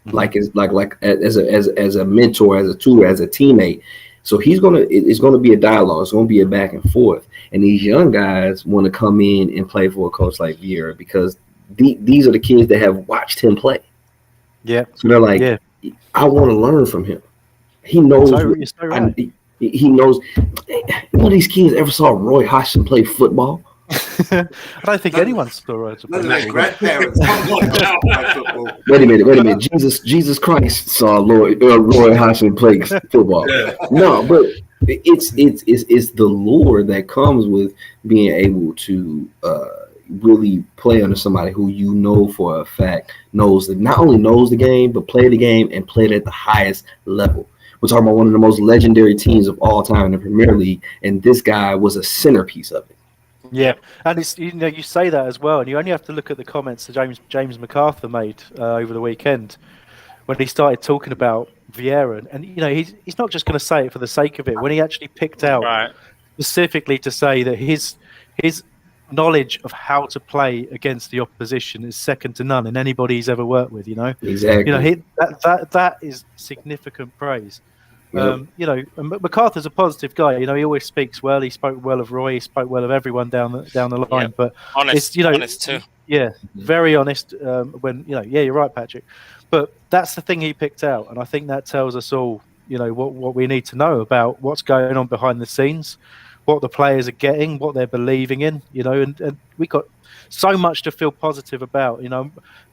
as a mentor, as a tutor, as a teammate. So it's gonna be a dialogue. It's gonna be a back and forth. And these young guys want to come in and play for a coach like Vieira because these are the kids that have watched him play. Yeah. So they're like, I want to learn from him. He knows. So right. He knows. None of these kids ever saw Roy Hodgson play football. I don't think anyone saw Roy Hodgson play None of their grandparents. Wait a minute. Jesus Christ saw Roy Hodgson play football. Yeah. No, but it's the lure that comes with being able to really play under somebody who you know for a fact not only knows the game, but play the game and play it at the highest level. We're talking about one of the most legendary teams of all time in the Premier League, and this guy was a centerpiece of it. Yeah, and it's you say that as well, and you only have to look at the comments that James MacArthur made over the weekend, when he started talking about Vieira, and he's not just going to say it for the sake of it. When he actually picked out specifically to say that his knowledge of how to play against the opposition is second to none in anybody he's ever worked with. Exactly. That is significant praise. Yep. And MacArthur's a positive guy. He always speaks well. He spoke well of Roy. He spoke well of everyone down the line. Yep. But honest too. Yeah, very honest. When you're right, Patrick. But that's the thing he picked out, and I think that tells us all, what we need to know about what's going on behind the scenes, what the players are getting, what they're believing in. And we got so much to feel positive about.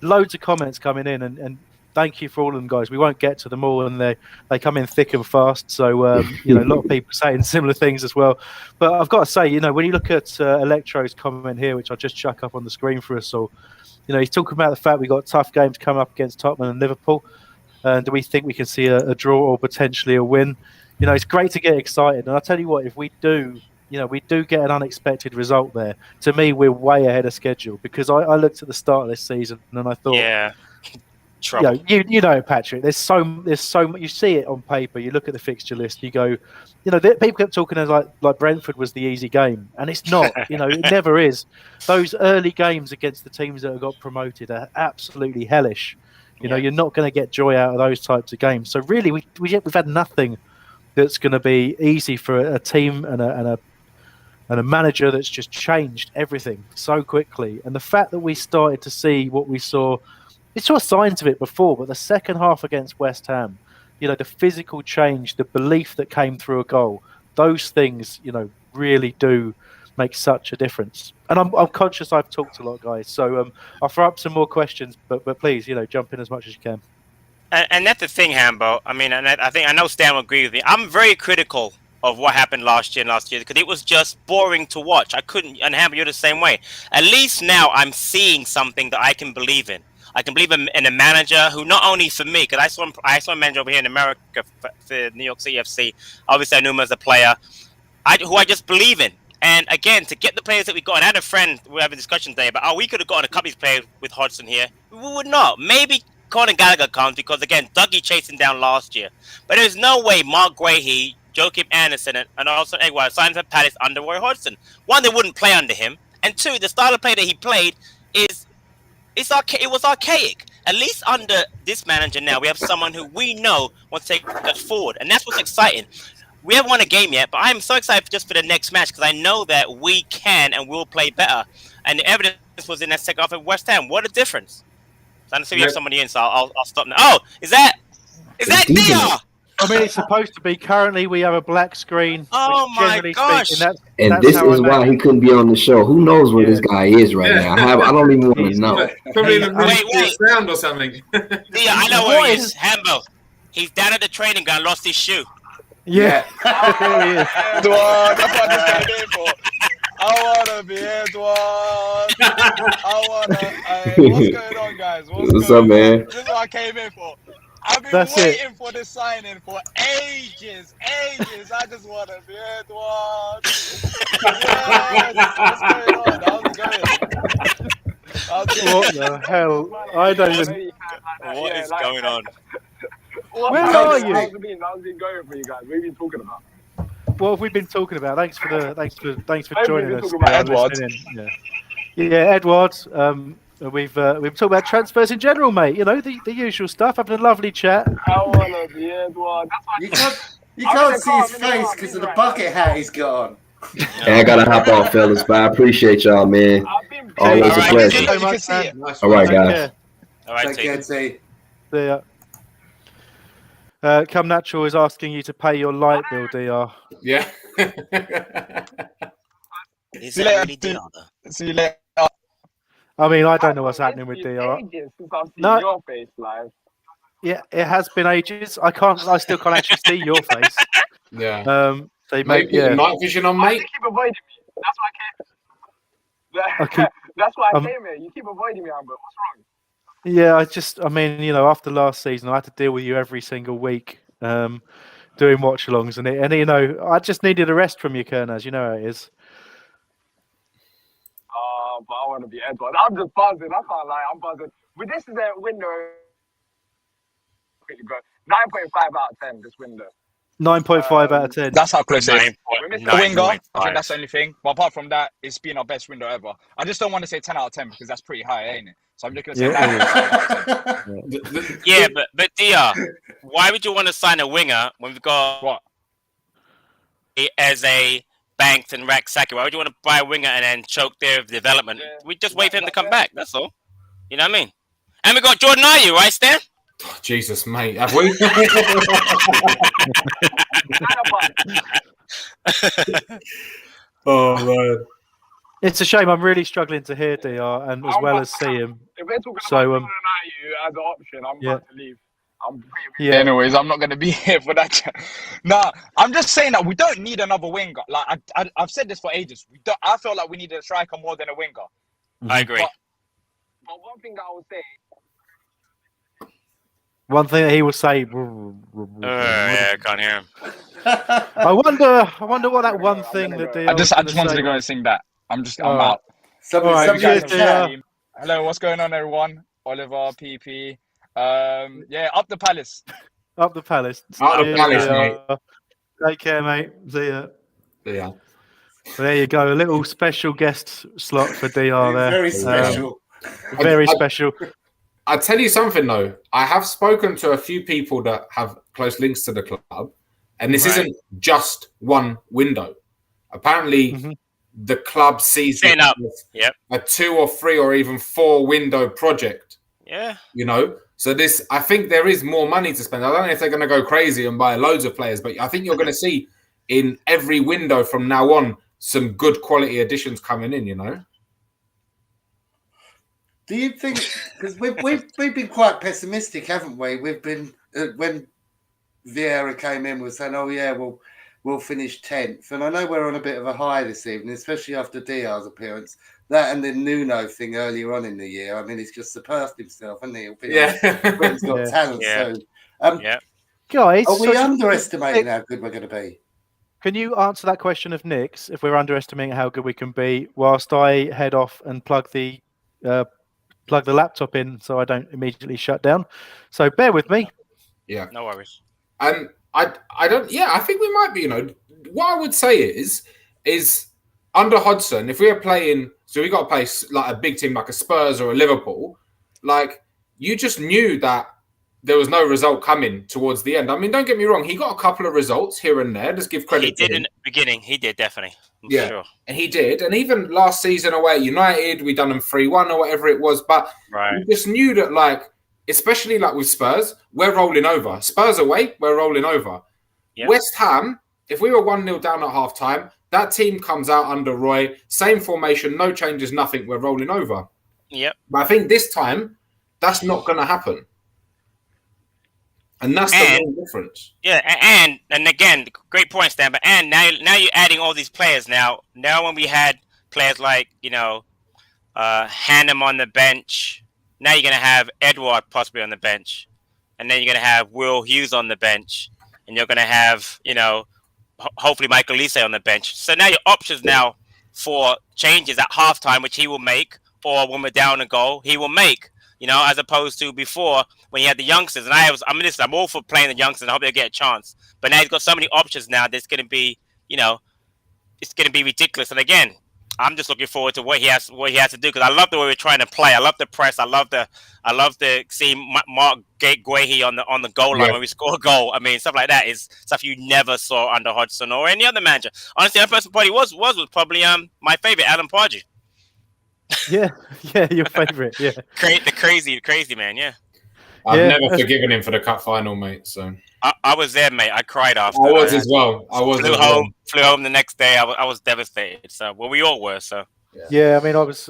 Loads of comments coming in, and thank you for all of them, guys. We won't get to them all, and they come in thick and fast. So, a lot of people saying similar things as well. But I've got to say, when you look at Electro's comment here, which I'll just chuck up on the screen for us all, he's talking about the fact we've got tough games coming up against Tottenham and Liverpool. And do we think we can see a draw or potentially a win? It's great to get excited. And I'll tell you what, if we do get an unexpected result there, to me, we're way ahead of schedule. Because I looked at the start of this season and I thought... Yeah. Trouble. Patrick, there's so much. You see it on paper. You look at the fixture list. You go, people kept talking as like Brentford was the easy game, and it's not. It never is. Those early games against the teams that have got promoted are absolutely hellish. You're not going to get joy out of those types of games. So really, we've had nothing that's going to be easy for a team and a manager that's just changed everything so quickly. And the fact that we started to see what we saw. We saw signs of it before, but the second half against West Ham, the physical change, the belief that came through a goal, those things, really do make such a difference. And I'm conscious I've talked a lot, guys. So I'll throw up some more questions, but please, jump in as much as you can. And that's the thing, Hambo. I mean, and I know Stan will agree with me. I'm very critical of what happened last year because it was just boring to watch. I couldn't, and Hambo, you're the same way. At least now I'm seeing something that I can believe in. I can believe in a manager who not only for me, because I saw a manager over here in America for New York City FC. Obviously, I knew him as a player, who I just believe in. And again, to get the players that we got, and I had a friend, we have a discussion today about, we could have gotten a couple of players with Hodgson here. We would not. Maybe Conor Gallagher comes because, again, Dougie chased him down last year. But there's no way Mark Guehi, Joachim Anderson, and also Edouard signed for Palace under Roy Hodgson. One, they wouldn't play under him. And two, the style of play that he played it was archaic. At least under this manager now, we have someone who we know wants to take us forward. And that's what's exciting. We haven't won a game yet, but I'm so excited just for the next match because I know that we can and will play better. And the evidence was in that second half of West Ham. What a difference. So I see we have somebody in, so I'll stop now. Oh, is that Dia? I mean, it's supposed to be. Currently, we have a black screen. Oh my gosh! That's this is why he couldn't be on the show. Who knows where this guy is right now? I don't even want to know. Probably in the middle of sound or something. Dia, I know where he is. Hambo. He's down at the training ground, lost his shoe. Yeah. Edouard, that's what I came in for. I wanna be Edouard. What's going on, guys? What's up, man? This is what I came in for. I've been waiting for the signing for ages. I just want to be Edouard. Yes, what's going on? How's it going? What the hell? I don't even... What is going on? Where are you? How's it been going for you guys? What have you been talking about? What have we been talking about? Thanks for joining us. Edouard. Yeah, Edouard. We've talked about transfers in general, mate. The usual stuff. Having a lovely chat. I wanna be Edouard. You can't see his face because of the bucket hat he's got on. Hey, I gotta hop off, fellas, but I appreciate y'all, man. Always a pleasure. All right, guys. All right, Take care, T. Come Natural is asking you to pay your light bill, DR. Yeah. Is it really DR? See you later. I mean, I don't know what's happening with DR. No. Your face live. Yeah, it has been ages. I still can't actually see your face. Yeah. They make night vision on, mate. You keep avoiding me. That's why I came. That's why I came here. You keep avoiding me, Amber. What's wrong? Yeah, after last season, I had to deal with you every single week, doing watch-alongs, and I just needed a rest from you, Kernaz. You know how it is. But I want to be Edouard. I'm just buzzing. I can't lie. I'm buzzing. But this is a window quickly go. 9.5 out of 10 this window. 9.5 out of 10. That's how close it is. 9.5. We missed the winger. I think that's the only thing. But apart from that, it's been our best window ever. I just don't want to say 10 out of 10 because that's pretty high, ain't it? So I'm just going to say 9 out of 10. Yeah, but DR, why would you want to sign a winger when we've got What? as a Banks and Raksaki? Why would you want to buy a winger and then choke their development? Yeah. We just wait for him to come back. That's all. You know what I mean? And we got Jordan Ayew, right, Stan? Oh, Jesus, mate, have we? Oh man, It's a shame. I'm really struggling to hear DR and as well as see him. If we're talking So, about Jordan Ayew as an option, I'm yeah. about to leave. I'm pretty Yeah. Anyways, I'm not going to be here for that. Nah, I'm just saying that we don't need another winger. Like I've said this for ages. We don't. I feel like we need a striker more than a winger. I agree. But one thing that I would say. One thing that he will say. Yeah, I can't hear him. I wonder what that one thing that DR I just was gonna wanted say to go and was. sing that. I'm All right. out. All right, Some cheers, guys DR. have- Hello, what's going on, everyone? Oliver, PP. Yeah, up the Palace. Up the Palace. Up the Cheers, Palace, DR. mate. Take care, mate. See ya. Yeah. So there you go. A little special guest slot for DR there. Very special. Very I- special. I'll tell you something though. I have spoken to a few people that have close links to the club, and this Right. isn't just one window. Apparently, Mhm. the club sees it Setting up. as Yep. a 2 or 3 or even 4 window project. Yeah. You know, so this, I think there is more money to spend. I don't know if they're going to go crazy and buy loads of players, but I think you're going to see in every window from now on some good quality additions coming in. You know. Do you think? Because we've been quite pessimistic, haven't we? We've been when Vieira came in, we're saying, "Oh yeah, we'll finish 10th," and I know we're on a bit of a high this evening, especially after DR's appearance. That and the Nuno thing earlier on in the year. I mean, he's just surpassed himself, hasn't he? He'll be on Britain's Got Yeah. Talent Yeah. soon. Yeah. Guys, Are we so underestimating how good we're going to be? can you answer that question of Nick's if we're underestimating how good we can be whilst I head off and plug the laptop in so I don't immediately shut down? So bear with me. Yeah. No worries. And I don't. Yeah, I think we might be. You know, what I would say is under Hodgson, if we are playing, so we got to play like a big team like a Spurs or a Liverpool, like you just knew that there was no result coming towards the end. I mean, don't get me wrong, he got a couple of results here and there. Just give credit. He to did him. in the beginning. He did definitely. Yeah. Sure. And he did. And even last season away at United, we done them 3-1 or whatever it was. But Right. we just knew that, like, especially like with Spurs, we're rolling over. Spurs away, we're rolling over. Yep. West Ham, if we were 1-0 down at half time, that team comes out under Roy, same formation, no changes, nothing, we're rolling over. Yep. But I think this time, that's not going to happen. And that's the And- main difference. Yeah, and again, great point, Stan. But and now you're adding all these players. Now when we had players like Hannum on the bench, now you're gonna have Edward possibly on the bench, and then you're gonna have Will Hughes on the bench, and you're gonna have hopefully Michael Lise on the bench. So now your options now for changes at halftime, which he will make, or when we're down a goal, he will make. As opposed to before when you had the youngsters. And I'm all for playing the youngsters. I hope they get a chance. But now he's got so many options now. There's going to be, it's going to be ridiculous. And again, I'm just looking forward to what he has to do because I love the way we're trying to play. I love the press. I love the seeing Mark Guehi on the goal line when we score a goal. I mean, stuff like that is stuff you never saw under Hodgson or any other manager. Honestly, that person probably was probably my favorite, Alan Pardew. Yeah, your favourite. Yeah, The crazy man. Yeah. I've Yeah. never forgiven him for the cup final, mate. So I was there, mate. I cried after. I was as well. Flew home the next day. I was devastated. So, well, we all were. So, yeah. I mean, I was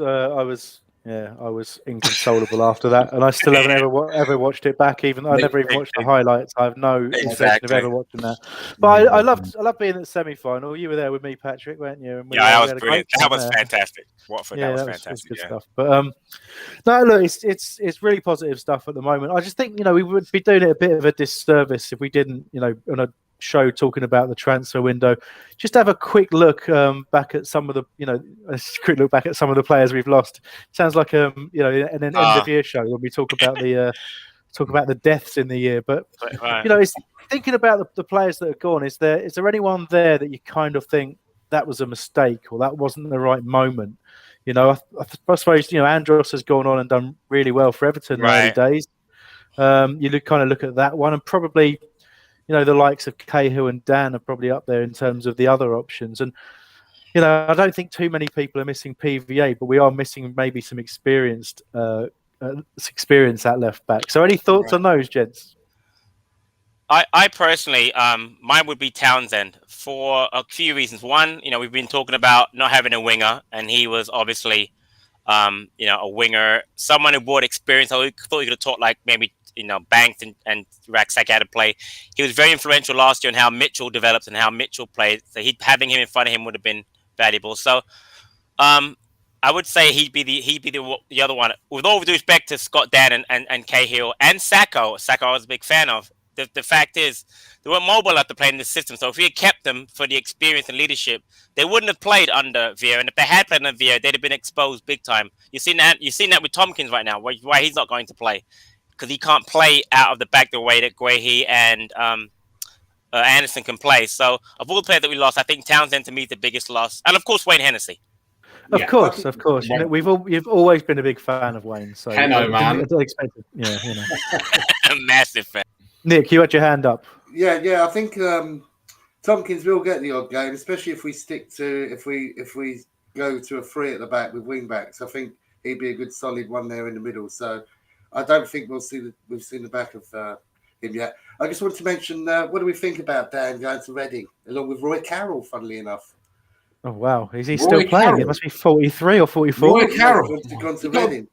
inconsolable after that, and I still haven't ever watched it back. Even I never even watched the highlights. I have no intention of ever watching that. But I loved being at the semi-final. You were there with me, Patrick, weren't you? And I we was had a brilliant. great That time was there. fantastic. Watford, that was fantastic. good Yeah. stuff. But no, look, it's really positive stuff at the moment. I just think we would be doing it a bit of a disservice if we didn't, on a show talking about the transfer window, just have a quick look back at some of the players we've lost. Sounds like an end of year show when we talk about the talk about the deaths in the year. But Right. you know, it's thinking about the players that have gone. Is there anyone there that you kind of think that was a mistake or that wasn't the right moment? You know, I suppose, you know, Andros has gone on and done really well for Everton in the early days. You kind of look at that one, and probably, you know, the likes of Cahill and Dan are probably up there in terms of the other options. And, you know, I don't think too many people are missing PVA, but we are missing maybe some experience at left back. So any thoughts on those, gents? I personally, mine would be Townsend for a few reasons. One, you know, we've been talking about not having a winger, and he was obviously, you know, a winger, someone who brought experience. I thought he could have taught like maybe, you know, Banks and Raksak how to play. He was very influential last year in how Mitchell developed and how Mitchell played. So having him in front of him would have been valuable. So, I would say he'd be the other one. With all due respect to Scott Dan and Cahill and Sacco I was a big fan of. The fact is, they weren't mobile enough to play in this system. So if we had kept them for the experience and leadership, they wouldn't have played under Vieira. And if they had played under Vieira, they'd have been exposed big time. You've seen that with Tompkins right now, why he's not going to play. Because he can't play out of the back the way that Guehi and Anderson can play. So of all the players that we lost, I think Townsend to me is the biggest loss. And of course, Wayne Hennessy. Of course. You know, you've always been a big fan of Wayne. So Hello, man. I don't expect it. Yeah, you know. A massive fan. Nick, you had your hand up. Yeah. I think Tompkins will get the odd game, especially if we if we go to a 3 at the back with wing backs. I think he'd be a good solid one there in the middle. So I don't think we've seen the back of him yet. I just want to mention what do we think about Dan going to Reading along with Roy Carroll? Funnily enough. Oh wow, is he still playing? He must be 43 or 44. Roy Carroll gone to Reading.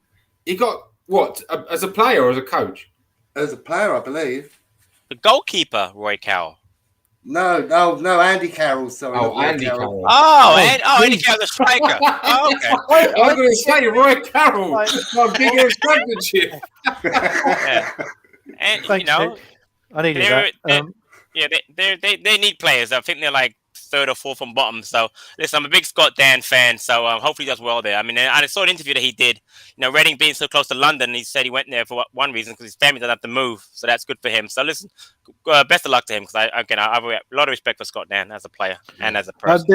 He got what as a player or as a coach? As a player, I believe. The goalkeeper, Roy Carroll. No, Andy Carroll. Sorry. Oh, Andy Carroll. Andy Carroll, the striker. Oh, okay. I was going to say Roy Carroll. My biggest championship. Yeah. And Thanks, you know, Nick. I needed that. They need players. I think they're like 3rd or 4th from bottom. So listen, I'm a big Scott Dan fan. So hopefully he does well there. I mean, I saw an interview that he did. You know, Reading being so close to London, he said he went there for one reason because his family doesn't have to move. So that's good for him. So listen, best of luck to him because I have a lot of respect for Scott Dan as a player and as a person.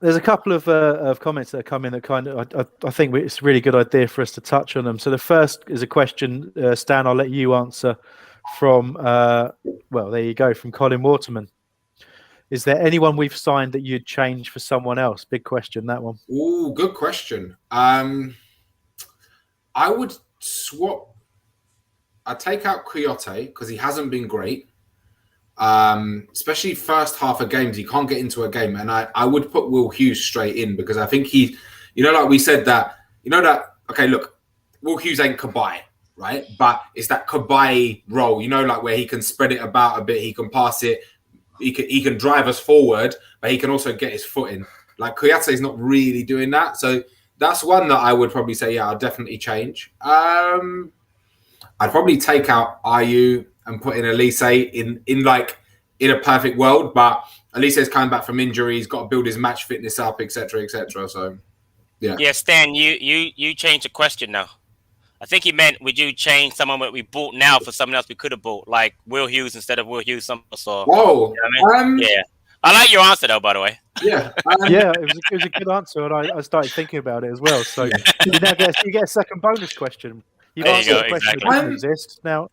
There's a couple of comments that come in that kind of I think it's a really good idea for us to touch on them. So the first is a question, Stan, I'll let you answer from there you go, from Colin Waterman. Is there anyone we've signed that you'd change for someone else? Big question, that one. Oh, good question. I would swap. I'd take out Kouyaté because he hasn't been great. Especially first half of games, he can't get into a game. And I would put Will Hughes straight in because I think he, you know, like we said that, okay, look, Will Hughes ain't Cabaye, right? But it's that Cabaye role, you know, like where he can spread it about a bit, he can pass it, he can drive us forward, but he can also get his foot in. Like Kouyaté is not really doing that. So that's one that I would probably say, yeah, I'll definitely change. I'd probably take out Ayew and put in Elise in a perfect world, but Elise is coming back from injury. He's got to build his match fitness up, etc., etc. So, yeah. Yeah, Stan, you changed the question now. I think he meant, would you change someone that we bought now for someone else we could have bought, like Will Hughes instead of Will Hughes? Whoa. You know I mean? Yeah. I like your answer, though, by the way. Yeah. Yeah, it was a good answer, and I started thinking about it as well. So you get a second bonus question. You've answered the question that doesn't exist. Now,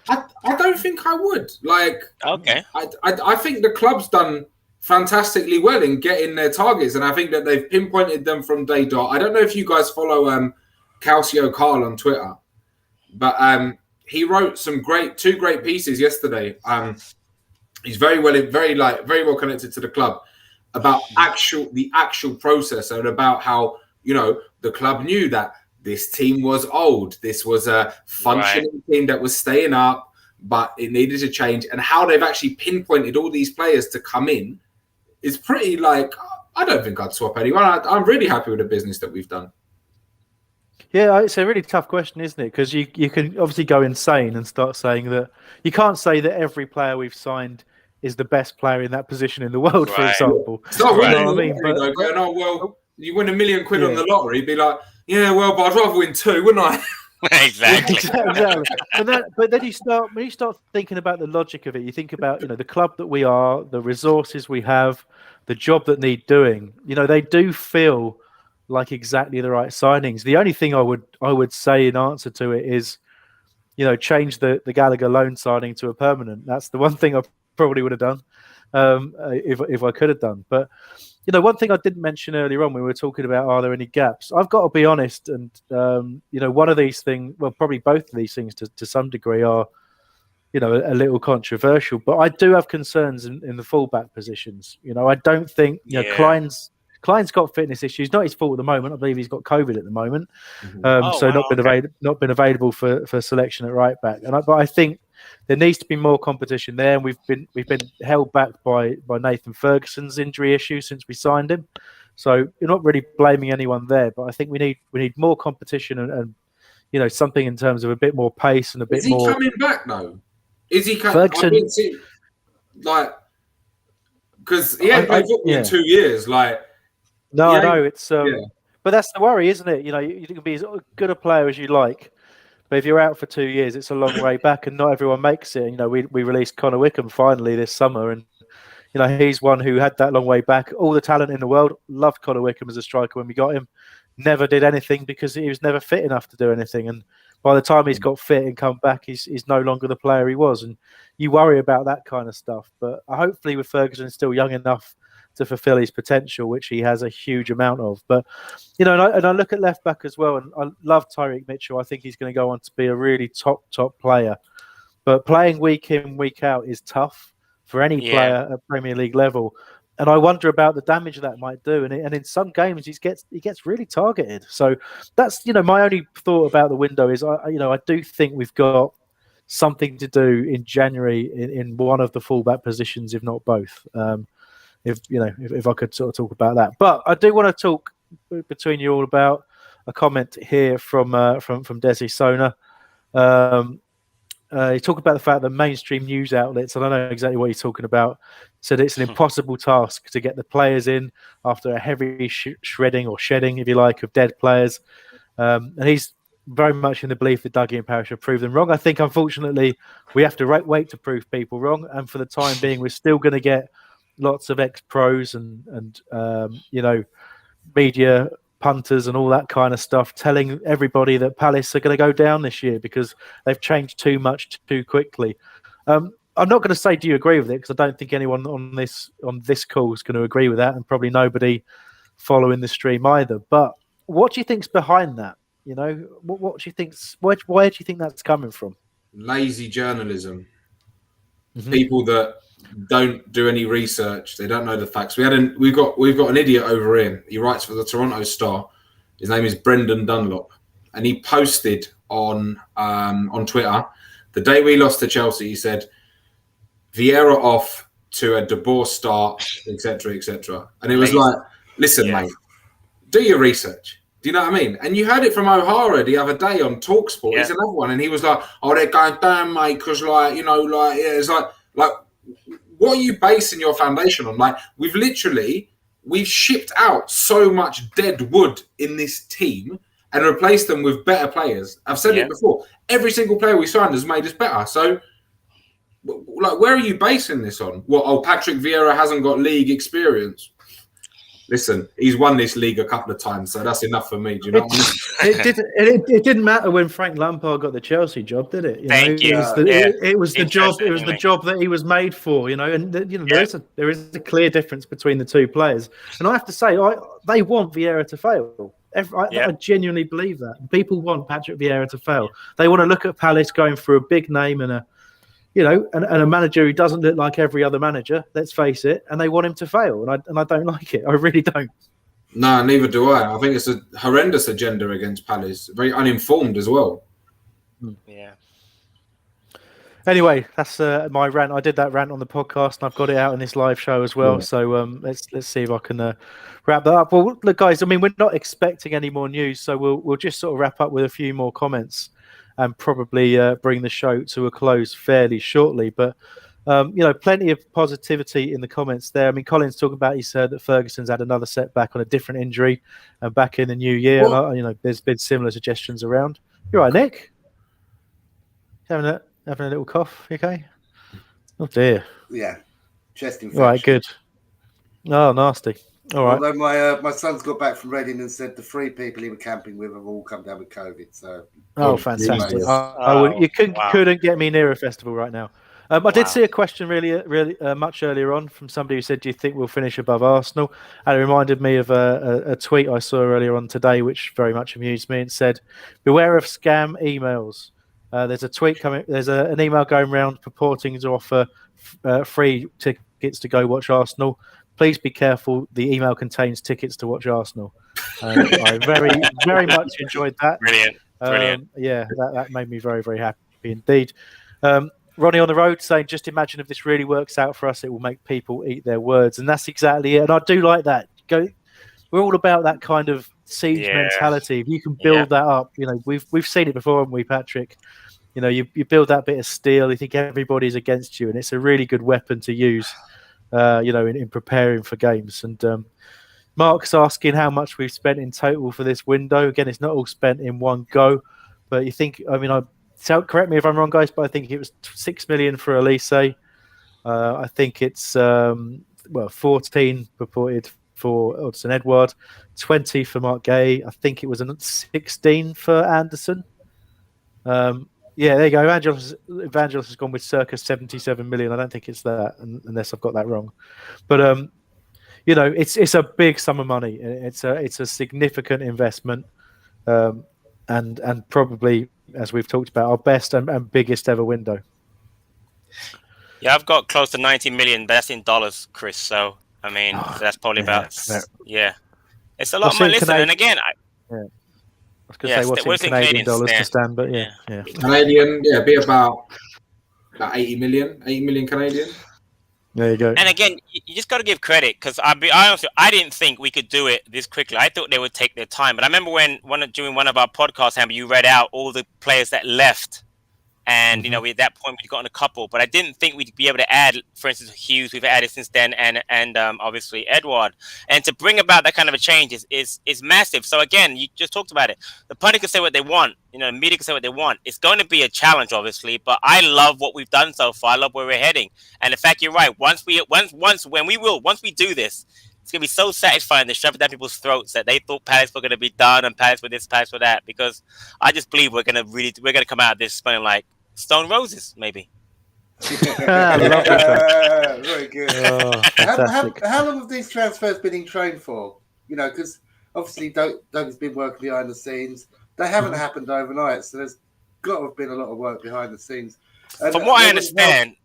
I don't think I would. Like, okay. I think the club's done fantastically well in getting their targets, and I think that they've pinpointed them from day dot. I don't know if you guys follow Calcio Carl on Twitter, but he wrote two great pieces yesterday. He's very well connected to the club about the actual process and about how, you know, the club knew that this team was old. This was a functioning team that was staying up, but it needed to change. And how they've actually pinpointed all these players to come in is pretty like, I don't think I'd swap anyone. I'm really happy with the business that we've done. Yeah, it's a really tough question, isn't it? Because you can obviously go insane and start saying that you can't say that every player we've signed is the best player in that position in the world, for example. It's not really going, oh, well, you win £1 million on the lottery, be like, yeah, well, but I'd rather win 2, wouldn't I? Exactly. Exactly. But then when you start thinking about the logic of it, you think about the club that we are, the resources we have, the job that need doing. They do feel like exactly the right signings. The only thing I would say in answer to it is, change the Gallagher loan signing to a permanent. That's the one thing I probably would have done if I could have done. But one thing I didn't mention earlier on, we were talking about, are there any gaps? I've got to be honest, and one of these things, well, probably both of these things to some degree are, a little controversial. But I do have concerns in the fullback positions. I don't think Klein's got fitness issues. Not his fault at the moment. I believe he's got COVID at the moment, not been available for selection at right back. But I think there needs to be more competition there, and we've been held back by Nathan Ferguson's injury issue since we signed him. So you're not really blaming anyone there, but I think we need more competition and something in terms of a bit more pace and a bit more. Is he coming back though? Is he coming? Ferguson, because he ain't played football in 2 years. No, I know it's. But that's the worry, isn't it? You can be as good a player as you like, but if you're out for 2 years, it's a long way back, and not everyone makes it. We released Connor Wickham finally this summer, and he's one who had that long way back. All the talent in the world. Loved Connor Wickham as a striker when we got him. Never did anything because he was never fit enough to do anything. And by the time he's got fit and come back, he's no longer the player he was. And you worry about that kind of stuff. But hopefully, with Ferguson still young enough to fulfill his potential, which he has a huge amount of. But and I look at left back as well, and I love Tyreek Mitchell. I think he's going to go on to be a really top player. But playing week in, week out is tough for any player at Premier League level. And I wonder about the damage that might do. And in some games, he gets really targeted. So that's my only thought about the window is I do think we've got something to do in January in one of the fullback positions, if not both. If I could sort of talk about that, but I do want to talk between you all about a comment here from Desi Sona. He talked about the fact that mainstream news outlets, and I know exactly what he's talking about, said it's an impossible task to get the players in after a heavy shredding or shedding, if you like, of dead players. And he's very much in the belief that Dougie and Parish have proved them wrong. I think, unfortunately, we have to wait to prove people wrong, and for the time being, we're still going to get lots of ex-pros and media punters and all that kind of stuff telling everybody that Palace are going to go down this year because they've changed too much too quickly. I'm not going to say do you agree with it, because I don't think anyone on this call is going to agree with that, and probably nobody following the stream either. But what do you think's behind that? What do you think's where do you think that's coming from? Lazy journalism. People that don't do any research. They don't know the facts. We've got an idiot over here. He writes for the Toronto Star. His name is Brendan Dunlop, and he posted on Twitter the day we lost to Chelsea. He said, "Vieira off to a De Boer start, etc., etc." And it was like, listen, mate, do your research. Do you know what I mean? And you heard it from O'Hara the other day on TalkSport. He's another one, and he was like, "Oh, they're going down, mate, because it's like." What are you basing your foundation on? We've shipped out so much dead wood in this team and replaced them with better players. I've said it before. Every single player we signed has made us better. So, where are you basing this on? Patrick Vieira hasn't got league experience. Listen, he's won this league a couple of times, so that's enough for me. Do you know what I mean? It didn't matter when Frank Lampard got the Chelsea job, did it? It was the job. It was the job that he was made for. There is a clear difference between the two players, and I have to say, they want Vieira to fail. I genuinely believe that people want Patrick Vieira to fail. They want to look at Palace going through a big name and a manager who doesn't look like every other manager, let's face it, and they want him to fail, and I don't like it. I really don't. No, neither do I. I think it's a horrendous agenda against Palace. Very uninformed as well. Yeah. Anyway, that's my rant. I did that rant on the podcast, and I've got it out in this live show as well. Yeah. So let's see if I can wrap that up. Well, look, guys. I mean, we're not expecting any more news, so we'll just sort of wrap up with a few more comments and probably bring the show to a close fairly shortly. But, plenty of positivity in the comments there. I mean, Colin's talking about, he said that Ferguson's had another setback on a different injury back in the new year. And, there's been similar suggestions around. You all right, Nick? Having a little cough. You okay? Oh dear. Yeah, chest infection. All right, good. Oh, nasty. All right. Although my son's got back from Reading and said the 3 people he was camping with have all come down with COVID. So Fantastic! yes. You couldn't get me near a festival right now. I did see a question really much earlier on from somebody who said, "Do you think we'll finish above Arsenal?" And it reminded me of a tweet I saw earlier on today, which very much amused me. And said, "Beware of scam emails." There's a tweet coming. There's an email going around purporting to offer free tickets to go watch Arsenal. Please be careful. The email contains tickets to watch Arsenal. I very much enjoyed that. Brilliant. Yeah, that made me very, very happy indeed. Ronnie on the road saying, just imagine if this really works out for us, it will make people eat their words. And that's exactly it. And I do like that. We're all about that kind of siege mentality. If you can build that up, we've seen it before, haven't we, Patrick? You build that bit of steel, you think everybody's against you, and it's a really good weapon to use, in preparing for games. And Mark's asking how much we've spent in total for this window. Again, it's not all spent in one go, but you think, correct me if I'm wrong, guys, but I think it was 6 million for Elise. I think it's 14 purported for Odsonne Edouard, 20 for Mark Gay. I think it was 16 for Anderson. Yeah, there you go. Evangelos has gone with circa 77 million. I don't think it's that, unless I've got that wrong. But it's a big sum of money. It's a significant investment, and probably, as we've talked about, our best and biggest ever window. Yeah, I've got close to 90 million, but that's in dollars, Chris. So so that's probably it's a lot of money. Listen, and again, I was going to say what's in Canadian dollars to stand, but yeah. Canadian, be about 80 million Canadian. There you go. And again, you just got to give credit, because I didn't think we could do it this quickly. I thought they would take their time. But I remember during one of our podcasts, Amber, you read out all the players that left. And, at that point, we'd gotten a couple. But I didn't think we'd be able to add, for instance, Hughes, we've added since then, and obviously Edouard. And to bring about that kind of a change is massive. So, again, you just talked about it. The pundit can say what they want. The media can say what they want. It's going to be a challenge, obviously. But I love what we've done so far. I love where we're heading. And in fact, you're right. Once we do this, it's going to be so satisfying to shove it down people's throats that they thought Palace were going to be done and Palace for this, Palace for that. Because I just believe we're going to come out of this smelling like Stone Roses, maybe. Very good. How long have these transfers been in train for? Because obviously Doug has been working behind the scenes. They haven't happened overnight, so there's got to have been a lot of work behind the scenes. From what I understand,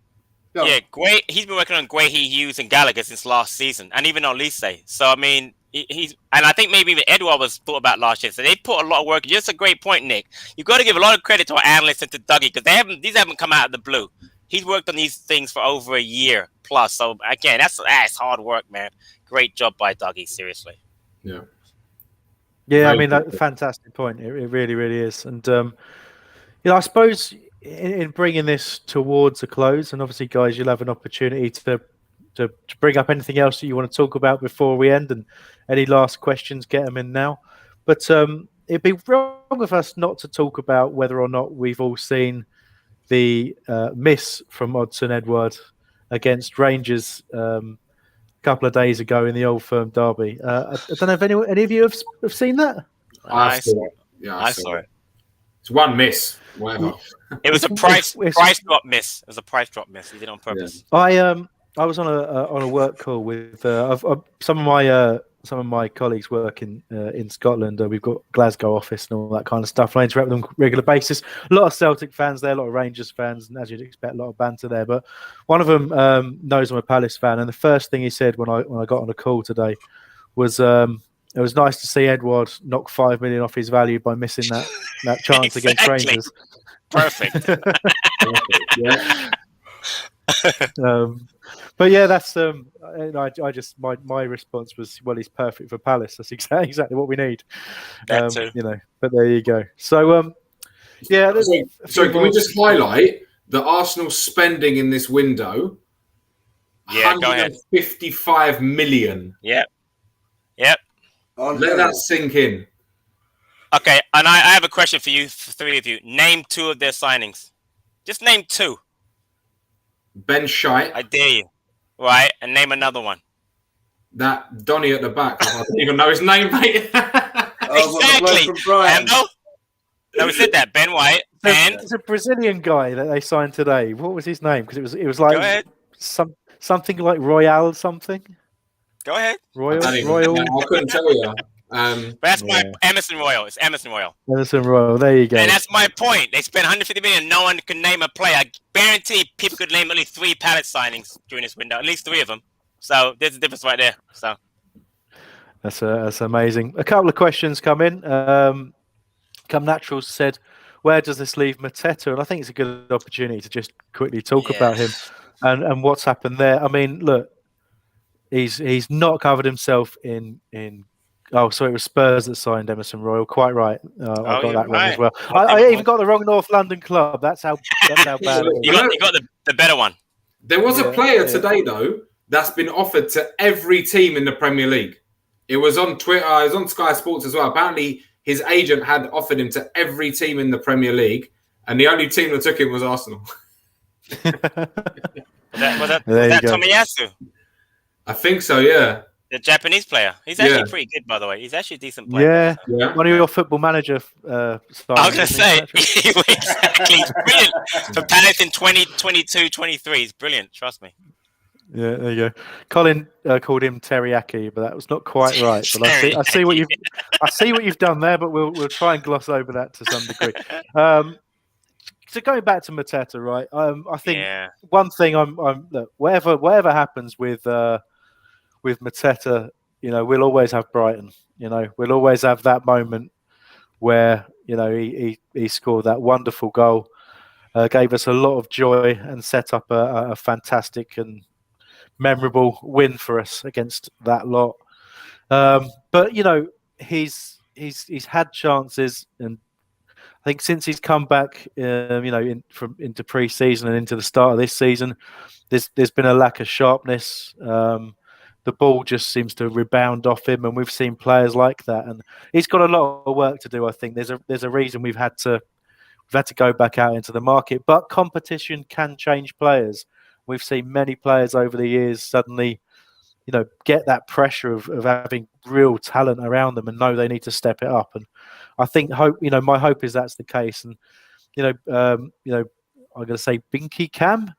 he's been working on Guehi, Hughes, and Gallagher since last season, and even on Lise. So I think maybe even Edouard was thought about last year. So they put a lot of work. Just a great point, Nick. You've got to give a lot of credit to our analysts and to Dougie, because these haven't come out of the blue. He's worked on these things for over a year plus. So again, that's hard work, man. Great job by Dougie, seriously. Yeah. Yeah, fantastic point. It really, really is. And I suppose in bringing this towards a close, and obviously, guys, you'll have an opportunity to bring up anything else that you want to talk about before we end, and any last questions, get them in now. But it'd be wrong of us not to talk about whether or not we've all seen the miss from Odsonne Edouard against Rangers a couple of days ago in the Old Firm derby. I don't know if any of you have seen that. I saw it. Yeah, I saw it. It's one miss, whatever. It was a price drop miss. It was a price drop miss. He did it on purpose. Yeah. I was on a work call with some of my colleagues work in Scotland. We've got Glasgow office and all that kind of stuff. I interact with them on a regular basis. A lot of Celtic fans there, a lot of Rangers fans, and as you'd expect, a lot of banter there. But one of them knows I'm a Palace fan, and the first thing he said when I got on a call today was it was nice to see Edouard knock 5 million off his value by missing that chance against Rangers. Perfect. Yeah. But yeah, that's I just my response was, well, he's perfect for Palace. That's exactly what we need. But there you go. So So can we just highlight that Arsenal spending in this window? Yeah, go ahead. 55 million. Yep. Let that sink in. Okay, and I have a question for you, for three of you. Name two of their signings. Just name two. Ben Scheidt, I dare you. Right, and name another one. that Donny at the back. I don't even know his name, mate. Exactly. From Brian. Ambo? No, we said that. Ben White. And It's a Brazilian guy that they signed today. What was his name? Because it was go like ahead. something like Royale something. Go ahead. Royal. I couldn't tell you. But that's my Emerson Royal. It's Emerson Royal. Emerson Royal. There you go. And that's my point. They spent 150 million. No one can name a player. I guarantee people could name only 3 Palace signings during this window. At least 3 of them. So there's a difference right there. So That's amazing. A couple of questions come in. Come Natural said, "Where does this leave Mateta?" And I think it's a good opportunity to just quickly talk about him and what's happened there. I mean, look, he's not covered himself in. Oh, so it was Spurs that signed Emerson Royal. Quite right. I got that wrong as well. I even got the wrong North London club. That's how bad it you is. got the better one. There was a player today, though, that's been offered to every team in the Premier League. It was on Twitter. It was on Sky Sports as well. Apparently, his agent had offered him to every team in the Premier League, and the only team that took him was Arsenal. Was that Tomiyasu? I think so, yeah. The Japanese player. He's actually pretty good, by the way. He's actually a decent player. Yeah, Yeah. one of your Football Manager. I was going to say, exactly. He's brilliant. For Palace in 2022-23, he's brilliant. Trust me. Yeah, there you go. Colin called him teriyaki, but that was not quite right. But I see what you've done there. But we'll try and gloss over that to some degree. So going back to Mateta, right? I think one thing look, whatever happens with Mateta, we'll always have Brighton. We'll always have that moment where he scored that wonderful goal, gave us a lot of joy, and set up a fantastic and memorable win for us against that lot. But he's had chances, and I think since he's come back, into pre-season and into the start of this season, there's been a lack of sharpness. The ball just seems to rebound off him, and we've seen players like that. And he's got a lot of work to do. I think there's a reason we've had to go back out into the market. But competition can change players. We've seen many players over the years suddenly, get that pressure of having real talent around them and know they need to step it up. And I think my hope is that's the case. And I'm going to say Binky Cam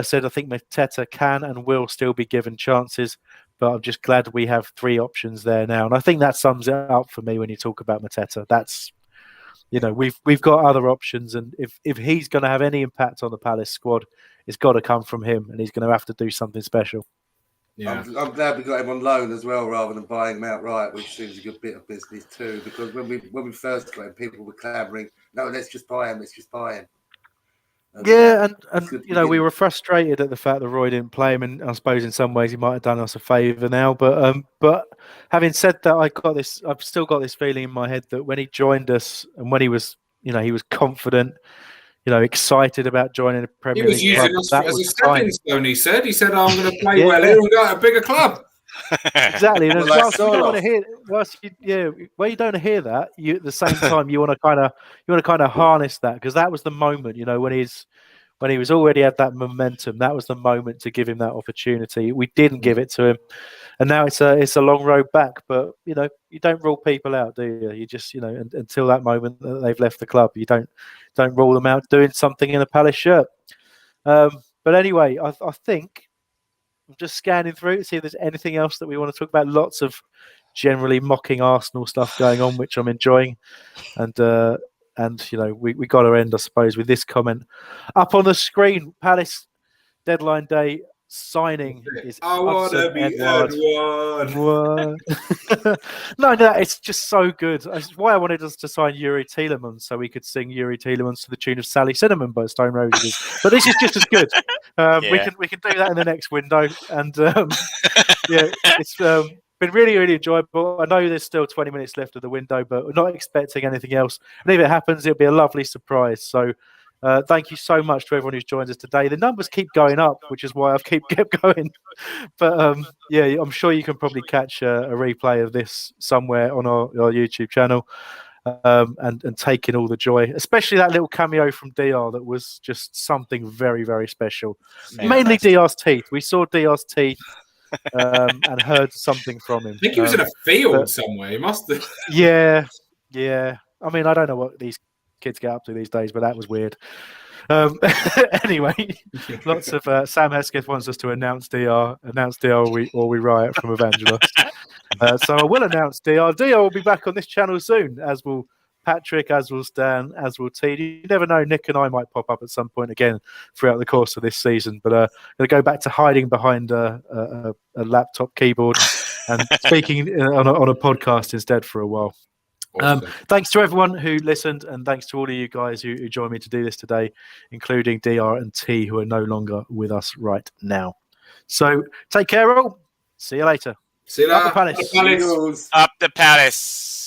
said I think Mateta can and will still be given chances, but I'm just glad we have 3 options there now. And I think that sums it up for me when you talk about Mateta. That's we've got other options, and if he's going to have any impact on the Palace squad, it's got to come from him, and he's going to have to do something special. Yeah. I'm glad we got him on loan as well, rather than buying him outright, which seems a good bit of business too. Because when we first got him, people were clamouring, "No, let's just buy him. Let's just buy him." And we were frustrated at the fact that Roy didn't play him, and I suppose in some ways he might have done us a favour now. But having said that, I've still got this feeling in my head that when he joined us and when he was confident, excited about joining the Premier League. He was using us as a stepping stone. He said, "I'm going to play well here and go to a bigger club." Exactly. And whilst you don't want to hear, you don't hear that, at the same time you want to kind of harness that, because that was the moment, when he was already had that momentum. That was the moment to give him that opportunity. We didn't give it to him, and now it's a long road back. But you don't rule people out, do you? You just until that moment that they've left the club, you don't rule them out doing something in a Palace shirt. But anyway, I think I'm just scanning through to see if there's anything else that we want to talk about. Lots of generally mocking Arsenal stuff going on, which I'm enjoying. And we got to end, I suppose, with this comment up on the screen. Palace deadline day signing is I want to be Edward. No, it's just so good. That's why I wanted us to sign Yuri Tielemans, so we could sing Yuri Tielemans to the tune of Sally Cinnamon by Stone Roses. But this is just as good. We can do that in the next window, and it's been really, really enjoyable. I know there's still 20 minutes left of the window, but we're not expecting anything else. And if it happens, it'll be a lovely surprise. So thank you so much to everyone who's joined us today. The numbers keep going up, which is why I've kept going. But I'm sure you can probably catch a replay of this somewhere on our YouTube channel. and taking all the joy, especially that little cameo from DR that was just something very, very special. Mainly DR's teeth. We saw DR's teeth and heard something from him. I think he was in a field somewhere. He must have. Yeah. I mean, I don't know what these kids get up to these days, but that was weird. Anyway, lots of Sam Hesketh wants us to announce DR or we riot from Evangelos. So I will announce DR. DR will be back on this channel soon, as will Patrick, as will Stan, as will T. You never know, Nick and I might pop up at some point again throughout the course of this season. But I'm going to go back to hiding behind a laptop keyboard and speaking on a podcast instead for a while. Awesome. Thanks to everyone who listened, and thanks to all of you guys who joined me to do this today, including DR and T, who are no longer with us right now. So take care, all. See you later. See you later. Up the Palace. Up the Palace. Up the Palace.